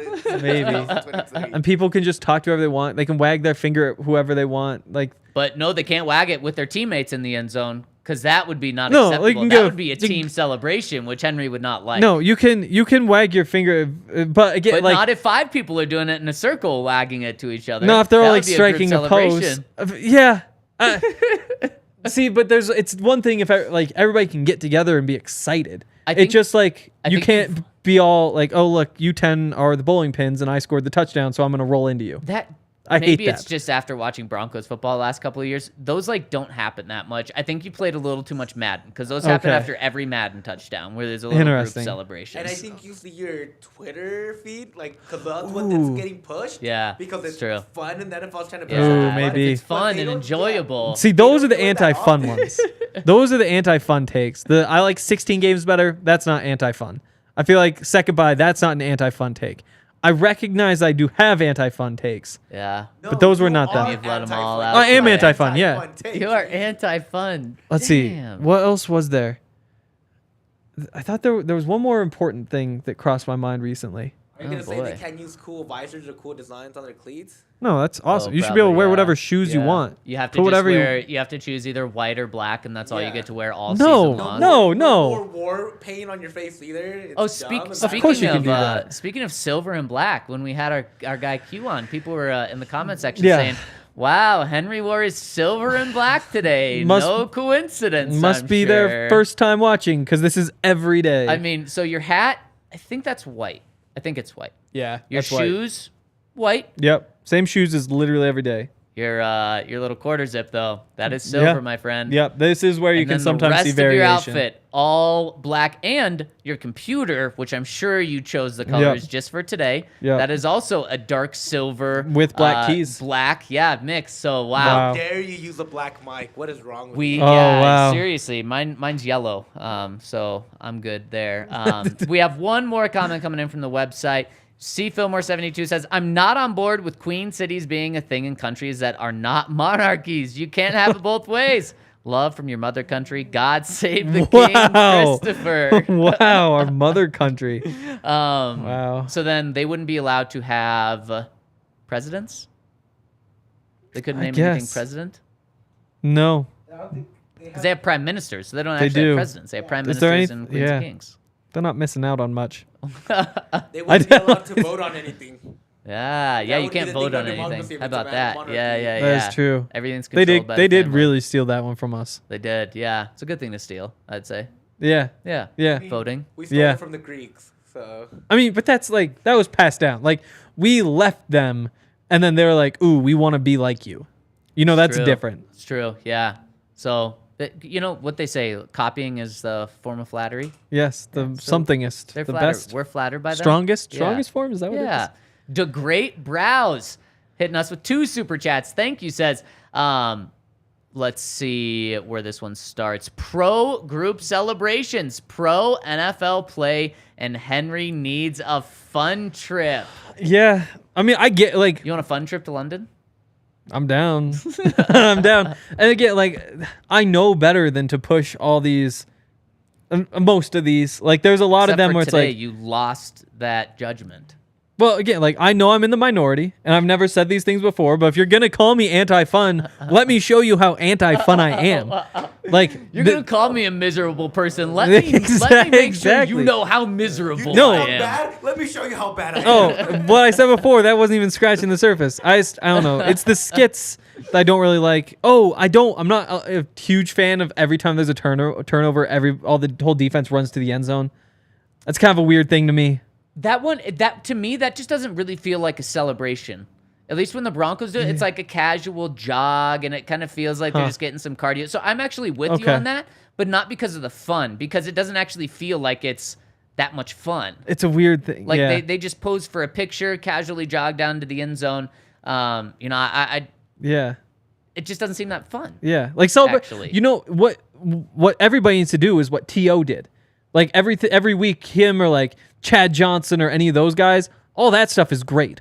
Speaker 2: Maybe.
Speaker 4: 2023."
Speaker 2: And people can just talk to whoever they want. They can wag their finger at whoever they want. Like.
Speaker 1: But no, they can't wag it with their teammates in the end zone because that would be not
Speaker 2: No,
Speaker 1: acceptable.
Speaker 2: like, you can
Speaker 1: That
Speaker 2: go-
Speaker 1: would be a team celebration, which Henry would not like.
Speaker 2: No, you can wag your finger, but again,
Speaker 1: But
Speaker 2: like
Speaker 1: not if 5 people are doing it in a circle, wagging it to each other.
Speaker 2: no, if they're
Speaker 1: That
Speaker 2: all
Speaker 1: would
Speaker 2: like
Speaker 1: be a group
Speaker 2: striking a pose.
Speaker 1: celebration.
Speaker 2: Yeah. See, but it's one thing if like everybody can get together and be excited.
Speaker 1: I think-
Speaker 2: It's just like
Speaker 1: I
Speaker 2: you
Speaker 1: think
Speaker 2: can't be all like, oh look, you 10 are the bowling pins and I scored the touchdown, so I'm gonna roll into you. I hate
Speaker 1: Maybe
Speaker 2: that.
Speaker 1: it's just after watching Broncos football the last couple of years. Those like don't happen that much. I think you played a little too much Madden because those happen
Speaker 2: Okay.
Speaker 1: after every Madden touchdown where there's a little group celebration.
Speaker 4: And I think you see your Twitter feed, like, because that's what it's getting pushed.
Speaker 1: Yeah,
Speaker 4: because it's
Speaker 1: true.
Speaker 4: fun, and then if I was trying to push
Speaker 1: Yeah,
Speaker 4: it,
Speaker 2: maybe.
Speaker 1: it's
Speaker 4: But
Speaker 1: fun
Speaker 4: they
Speaker 1: and
Speaker 4: don't-
Speaker 1: enjoyable.
Speaker 2: See, those are the
Speaker 4: don't do it that
Speaker 2: anti-fun
Speaker 4: often.
Speaker 2: ones. Those are the anti-fun takes. I like 16 games better. That's not anti-fun. I feel like second bye, that's not an anti-fun take. I recognize I do have anti-fun takes.
Speaker 1: Yeah.
Speaker 2: But those were
Speaker 4: you
Speaker 2: not
Speaker 4: are
Speaker 2: that.
Speaker 1: You've let 'em all
Speaker 4: anti-fun.
Speaker 1: out.
Speaker 2: I am
Speaker 4: You're
Speaker 2: anti-fun, yeah.
Speaker 4: anti-fun
Speaker 1: You are
Speaker 4: take.
Speaker 1: anti-fun.
Speaker 2: Let's see.
Speaker 1: Damn.
Speaker 2: What else was there? I thought there was one more important thing that crossed my mind recently.
Speaker 4: Are you
Speaker 1: Oh,
Speaker 4: going to say
Speaker 1: boy.
Speaker 4: they can't use cool visors or cool designs on their cleats?
Speaker 2: No, that's awesome.
Speaker 1: Oh,
Speaker 2: You should be able to
Speaker 1: probably,
Speaker 2: wear
Speaker 1: yeah.
Speaker 2: whatever shoes you
Speaker 1: Yeah.
Speaker 2: want.
Speaker 1: You have to
Speaker 2: Put
Speaker 1: just
Speaker 2: whatever
Speaker 1: wear. You have to choose either white or black, and that's all you
Speaker 4: Yeah.
Speaker 1: get to wear all
Speaker 2: No,
Speaker 1: season long.
Speaker 2: no.
Speaker 4: More war paint on your face either. It's
Speaker 1: Oh,
Speaker 4: dumb
Speaker 1: speaking
Speaker 4: and
Speaker 1: speaking
Speaker 2: course you can
Speaker 1: of
Speaker 2: do that.
Speaker 1: speaking of silver and black, when we had our guy Q on, people were in the comment section
Speaker 2: Yeah.
Speaker 1: saying, "Wow, Henry wore his silver and black today.
Speaker 2: Must-
Speaker 1: no coincidence.
Speaker 2: Must
Speaker 1: I'm
Speaker 2: be
Speaker 1: sure."
Speaker 2: their first time watching because this is every day.
Speaker 1: I mean, so your hat, I think that's white. I think it's white.
Speaker 2: yeah.
Speaker 1: Your
Speaker 2: that's white.
Speaker 1: shoes, white.
Speaker 2: Yep. Same shoes as literally every day.
Speaker 1: Your little quarter zip though, that is silver,
Speaker 2: Yeah.
Speaker 1: my friend.
Speaker 2: Yep. This is where you
Speaker 1: And
Speaker 2: can
Speaker 1: then
Speaker 2: sometimes
Speaker 1: the rest
Speaker 2: see
Speaker 1: of your
Speaker 2: variation.
Speaker 1: outfit, all black, and your computer, which I'm sure you chose the colors just for today.
Speaker 2: Yep.
Speaker 1: That is also a dark silver
Speaker 2: With black keys.
Speaker 1: Black, yeah, mix. So wow.
Speaker 2: Wow.
Speaker 4: How dare you use a black mic? What is wrong with
Speaker 1: We
Speaker 4: you?
Speaker 2: Oh,
Speaker 1: yeah,
Speaker 2: wow.
Speaker 1: seriously, mine's yellow. So I'm good there. We have one more comment coming in from the website. C Fillmore 72 says, "I'm not on board with queen cities being a thing in countries that are not monarchies. You can't have it both ways. Love from your mother country. God save the king,
Speaker 2: Wow.
Speaker 1: Christopher."
Speaker 2: Wow, our mother country.
Speaker 1: Wow.
Speaker 2: Wow.
Speaker 1: So then they wouldn't be allowed to have presidents? They couldn't
Speaker 2: I
Speaker 1: name anything
Speaker 2: guess.
Speaker 1: president?
Speaker 2: No.
Speaker 5: I don't think they
Speaker 1: Because they have prime ministers, so they don't
Speaker 2: They
Speaker 1: actually
Speaker 2: do.
Speaker 1: have presidents. They have prime
Speaker 2: Is there
Speaker 1: ministers
Speaker 2: any-
Speaker 1: and queens
Speaker 2: yeah.
Speaker 1: and kings.
Speaker 2: They're not missing out on much.
Speaker 4: They wouldn't be allowed to vote on anything.
Speaker 1: Yeah, you
Speaker 4: would be
Speaker 1: can't
Speaker 4: the
Speaker 1: vote
Speaker 4: thing
Speaker 1: on
Speaker 4: under democracy
Speaker 1: anything.
Speaker 4: if
Speaker 1: How
Speaker 4: it's a
Speaker 1: about that?
Speaker 4: monarchy.
Speaker 1: Yeah, yeah,
Speaker 2: That
Speaker 1: yeah.
Speaker 2: is true.
Speaker 1: Everything's
Speaker 2: They
Speaker 1: controlled by
Speaker 2: did. They
Speaker 1: the
Speaker 2: did
Speaker 1: family.
Speaker 2: really steal that one from us.
Speaker 1: They did, yeah. It's a good thing to steal, I'd say.
Speaker 2: Yeah.
Speaker 1: Yeah.
Speaker 2: Yeah.
Speaker 1: Voting.
Speaker 4: We stole
Speaker 2: Yeah.
Speaker 4: it from the Greeks, so
Speaker 2: I mean, but that's like that was passed down. Like we left them, and then they were like, "Ooh, we want to be like you." You know, that's
Speaker 1: True.
Speaker 2: different.
Speaker 1: It's true, yeah. So, you know what they say, copying is the form of flattery.
Speaker 2: Yes, the
Speaker 1: so
Speaker 2: somethingest,
Speaker 1: They're
Speaker 2: the
Speaker 1: flattered.
Speaker 2: best,
Speaker 1: We're flattered by them.
Speaker 2: strongest
Speaker 1: Yeah.
Speaker 2: form. Is that what
Speaker 1: Yeah.
Speaker 2: it is?
Speaker 1: The Great Browse hitting us with 2 super chats. Thank you, says. Let's see where this one starts. Pro group celebrations, pro NFL play, and Henry needs a fun trip.
Speaker 2: Yeah. I mean, I get like
Speaker 1: You want a fun trip to London?
Speaker 2: I'm down. I'm down. And again, like I know better than to push all these, most of these. Like there's a lot of
Speaker 1: Except
Speaker 2: them
Speaker 1: for
Speaker 2: where it's
Speaker 1: today,
Speaker 2: like,
Speaker 1: you lost that judgment.
Speaker 2: well, again, like I know I'm in the minority, and I've never said these things before. But if you're gonna call me anti-fun, let me show you how anti-fun I am. Like
Speaker 1: You're gonna call me a miserable person. Let me make sure
Speaker 2: Exactly.
Speaker 1: you know how miserable
Speaker 2: No.
Speaker 1: I
Speaker 4: I'm
Speaker 1: am.
Speaker 4: bad. Let me show you how bad I am.
Speaker 2: Oh, what I said before, that wasn't even scratching the surface. I don't know. It's the skits that I don't really like. Oh, I'm not a huge fan of every time there's a turnover, the whole defense runs to the end zone. That's kind of a weird thing to me.
Speaker 1: That to me, that just doesn't really feel like a celebration. At least when the Broncos do it, it's like a casual jog, and it kind of feels like they're just getting some cardio. So I'm actually with you
Speaker 2: Okay.
Speaker 1: on that, but not because of the fun, because it doesn't actually feel like it's that much fun.
Speaker 2: It's a weird thing.
Speaker 1: Like
Speaker 2: yeah.
Speaker 1: they just pose for a picture, casually jog down to the end zone. You know,
Speaker 2: Yeah.
Speaker 1: it just doesn't seem that fun.
Speaker 2: Yeah. Like celebrate.
Speaker 1: Actually.
Speaker 2: You know what everybody needs to do is what T.O. did. Like every week, him or like Chad Johnson or any of those guys, all that stuff is great.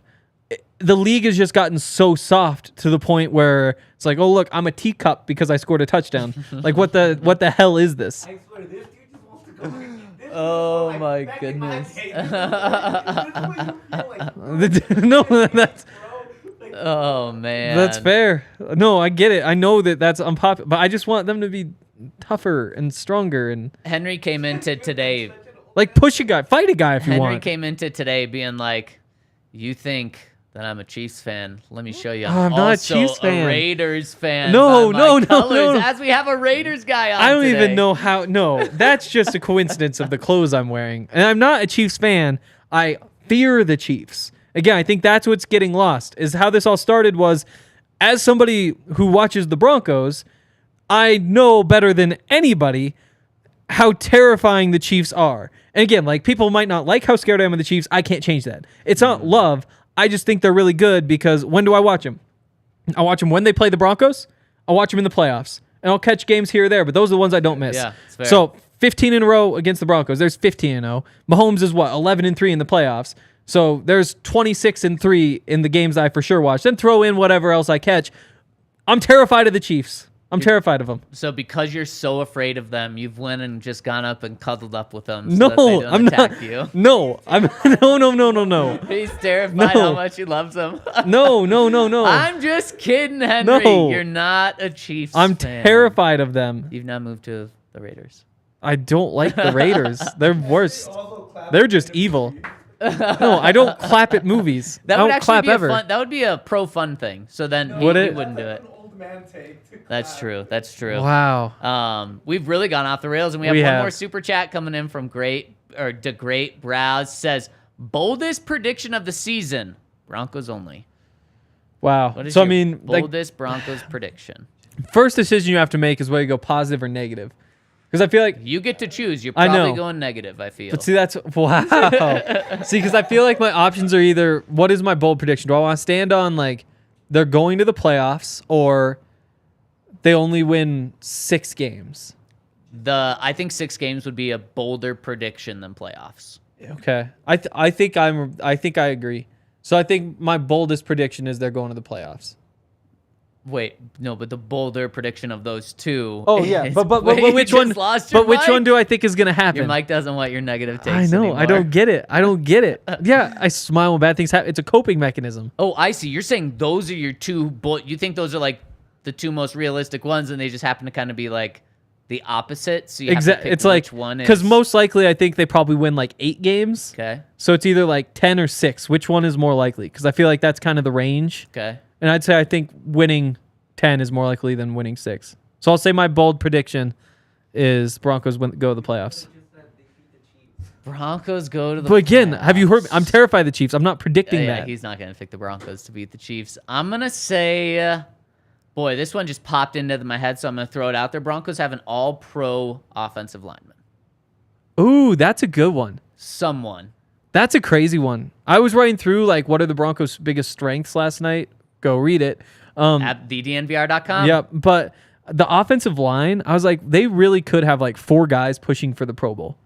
Speaker 2: The league has just gotten so soft to the point where it's like, oh look, I'm a teacup because I scored a touchdown. Like what the hell is this?
Speaker 5: I swear, this dude just wants to go. This
Speaker 1: Oh
Speaker 5: is
Speaker 1: my
Speaker 5: back in
Speaker 1: goodness.
Speaker 5: day, this is what you feel like, bro.
Speaker 2: No, that's
Speaker 5: Like,
Speaker 1: Oh man,
Speaker 2: that's fair. No, I get it. I know that's unpopular, but I just want them to be tougher and stronger and
Speaker 1: Henry came into today.
Speaker 2: like push a guy, fight a guy if you
Speaker 1: Henry
Speaker 2: want.
Speaker 1: came into today being like, "You think Then I'm a Chiefs fan. Let me show you.
Speaker 2: I'm not a Chiefs fan.
Speaker 1: A Raiders fan.
Speaker 2: No.
Speaker 1: As we have a Raiders guy on
Speaker 2: I don't
Speaker 1: today.
Speaker 2: even know how. No, that's just a coincidence of the clothes I'm wearing. And I'm not a Chiefs fan. I fear the Chiefs. Again, I think that's what's getting lost, is how this all started was, as somebody who watches the Broncos, I know better than anybody how terrifying the Chiefs are. And again, like, people might not like how scared I am of the Chiefs. I can't change that. It's not love. I just think they're really good because when do I watch them? I watch them when they play the Broncos. I watch them in the playoffs. And I'll catch games here or there, but those are the ones I don't miss.
Speaker 1: Yeah, it's fair.
Speaker 2: So 15 in a row against the Broncos. There's 15-0. Mahomes is what? 11-3 in the playoffs. So there's 26-3 in the games I for sure watch. Then throw in whatever else I catch. I'm terrified of the Chiefs. I'm terrified of them.
Speaker 1: So because you're so afraid of them, you've went and just gone up and cuddled up with them so
Speaker 2: No,
Speaker 1: that they don't
Speaker 2: I'm
Speaker 1: attack
Speaker 2: not.
Speaker 1: you.
Speaker 2: No, I'm no.
Speaker 1: He's terrified
Speaker 2: No.
Speaker 1: how much he loves them.
Speaker 2: No.
Speaker 1: I'm just kidding, Henry.
Speaker 2: No.
Speaker 1: You're not a Chiefs
Speaker 2: I'm
Speaker 1: fan.
Speaker 2: terrified of them.
Speaker 1: You've now moved to the Raiders.
Speaker 2: I don't like the Raiders. They're worse.
Speaker 5: Also clap
Speaker 2: They're
Speaker 5: at
Speaker 2: just
Speaker 5: NFC.
Speaker 2: evil. No, I don't clap at movies.
Speaker 1: That
Speaker 2: I
Speaker 1: would
Speaker 2: don't
Speaker 1: actually
Speaker 2: clap
Speaker 1: be
Speaker 2: ever.
Speaker 1: a fun. That would be a pro fun thing. So then
Speaker 2: Would
Speaker 1: he
Speaker 2: it?
Speaker 1: wouldn't do it.
Speaker 5: An old man take to
Speaker 1: That's
Speaker 5: clap.
Speaker 1: true. That's true.
Speaker 2: Wow.
Speaker 1: We've really gone off the rails, and we have
Speaker 2: We
Speaker 1: one
Speaker 2: have.
Speaker 1: more super chat coming in from Great Browse. Says boldest prediction of the season: Broncos only.
Speaker 2: Wow.
Speaker 1: What is
Speaker 2: So I
Speaker 1: your
Speaker 2: mean, like,
Speaker 1: boldest Broncos prediction?
Speaker 2: first decision you have to make is whether you go positive or negative. Because I feel like,
Speaker 1: You get to choose. You're
Speaker 2: I
Speaker 1: probably
Speaker 2: know.
Speaker 1: going negative. I feel.
Speaker 2: but see, that's wow. See, because I feel like my options are either, what is my bold prediction? Do I want to stand on like they're going to the playoffs or they only win 6 games?
Speaker 1: I think 6 games would be a bolder prediction than playoffs.
Speaker 2: Okay. I think I agree. So I think my boldest prediction is they're going to the playoffs.
Speaker 1: Wait, no, but the bolder prediction of those two.
Speaker 2: Oh yeah,
Speaker 1: is-
Speaker 2: but
Speaker 1: Wait, you
Speaker 2: which
Speaker 1: just
Speaker 2: one?
Speaker 1: lost your
Speaker 2: But which
Speaker 1: mic?
Speaker 2: one do I think is gonna happen?
Speaker 1: Your mic doesn't want your negative takes.
Speaker 2: I know.
Speaker 1: Anymore.
Speaker 2: I don't get it. Yeah, I smile when bad things happen. It's a coping mechanism.
Speaker 1: Oh, I see. You're saying those are your two. You think those are like the two most realistic ones, and they just happen to kind of be like the opposite. So you have to
Speaker 2: Exactly.
Speaker 1: pick
Speaker 2: It's like
Speaker 1: which one is.
Speaker 2: because most likely I think they probably win like 8 games.
Speaker 1: Okay.
Speaker 2: So it's either like 10 or 6. Which one is more likely? Because I feel like that's kind of the range.
Speaker 1: Okay.
Speaker 2: And I'd say I think winning 10 is more likely than winning 6. So I'll say my bold prediction is Broncos go to the playoffs.
Speaker 1: Broncos go to the.
Speaker 2: But again, have you heard?
Speaker 1: playoffs.
Speaker 2: I'm terrified of the Chiefs. I'm not predicting
Speaker 1: Yeah,
Speaker 2: that.
Speaker 1: he's not going to pick the Broncos to beat the Chiefs. I'm going to say, boy, this one just popped into my head, so I'm going to throw it out there. Broncos have an all-pro offensive lineman.
Speaker 2: Ooh, that's a good one.
Speaker 1: Someone.
Speaker 2: That's a crazy one. I was writing through like what are the Broncos' biggest strengths last night. Go read it.
Speaker 1: At thednvr.com.
Speaker 2: Yep, but the offensive line, I was like, they really could have like 4 guys pushing for the Pro Bowl,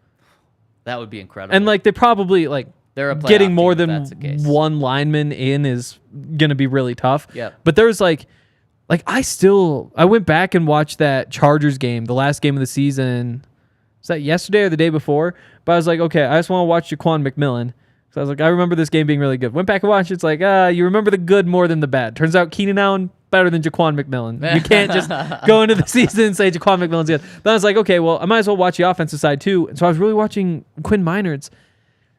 Speaker 1: That would be incredible.
Speaker 2: and like they probably like
Speaker 1: They're a playoff
Speaker 2: getting
Speaker 1: team
Speaker 2: more
Speaker 1: if
Speaker 2: than
Speaker 1: that's the case.
Speaker 2: one lineman in is gonna be really tough.
Speaker 1: Yep.
Speaker 2: But there's like I went back and watched that Chargers game, the last game of the season. Was that yesterday or the day before? But I was like, okay, I just want to watch Jaquan McMillan. So I was like, I remember this game being really good. Went back and watched it. It's like, you remember the good more than the bad. Turns out Keenan Allen better than Jaquan McMillan. You can't just go into the season and say Jaquan McMillan's good. But I was like, okay, well, I might as well watch the offensive side too. And so I was really watching Quinn Meinerz.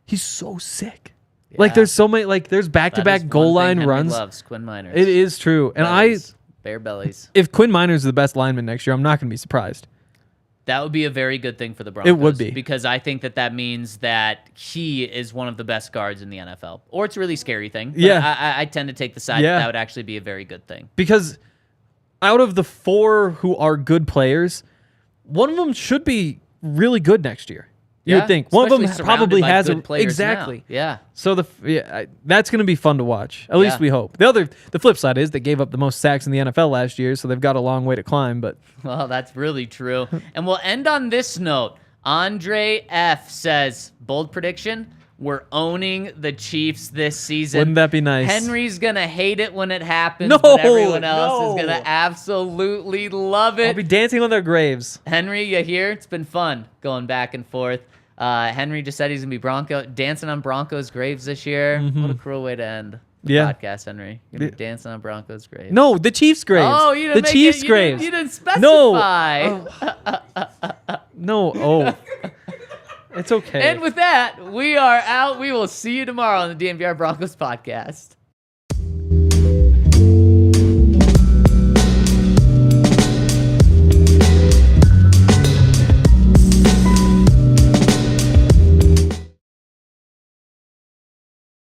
Speaker 2: He's so sick. Like
Speaker 1: Yeah.
Speaker 2: there's so many, like there's
Speaker 1: That is
Speaker 2: back-to-back goal
Speaker 1: one thing
Speaker 2: line
Speaker 1: Henry
Speaker 2: runs.
Speaker 1: loves, Quinn Meinerz.
Speaker 2: It is true. And
Speaker 1: Bellies. Bare bellies.
Speaker 2: if Quinn Meinerz is the best lineman next year, I'm not going to be surprised.
Speaker 1: That would be a very good thing for the Broncos.
Speaker 2: It would be.
Speaker 1: Because I think that means that he is one of the best guards in the NFL. Or it's a really scary thing. But
Speaker 2: Yeah.
Speaker 1: I tend to take the side
Speaker 2: Yeah.
Speaker 1: that would actually be a very good thing.
Speaker 2: Because out of the 4 who are good players, one of them should be really good next year. You
Speaker 1: Yeah,
Speaker 2: would think. One of them
Speaker 1: especially surrounded
Speaker 2: probably
Speaker 1: by
Speaker 2: has
Speaker 1: good players
Speaker 2: exactly.
Speaker 1: now. Yeah.
Speaker 2: So that's going to be fun to watch. At least
Speaker 1: Yeah.
Speaker 2: we hope. The flip side is they gave up the most sacks in the NFL last year, so they've got a long way to climb. But
Speaker 1: Well, that's really true. And we'll end on this note. Andre F says, bold prediction, we're owning the Chiefs this season.
Speaker 2: wouldn't that be nice?
Speaker 1: Henry's going to hate it when it happens,
Speaker 2: No,
Speaker 1: but everyone else is
Speaker 2: no.
Speaker 1: going to absolutely love
Speaker 2: I'll
Speaker 1: it.
Speaker 2: be dancing on their graves.
Speaker 1: Henry, you here? It's been fun going back and forth. Henry just said he's going to be dancing on Broncos' graves this year. What a cruel way to end the
Speaker 2: Yeah.
Speaker 1: podcast, Henry. You're going to be dancing on Broncos' graves.
Speaker 2: No, the Chiefs' graves.
Speaker 1: Oh, you didn't
Speaker 2: the
Speaker 1: make
Speaker 2: Chiefs'
Speaker 1: it,
Speaker 2: graves.
Speaker 1: You didn't specify.
Speaker 2: No. Oh. It's okay.
Speaker 1: And with that, we are out. We will see you tomorrow on the DNVR Broncos podcast.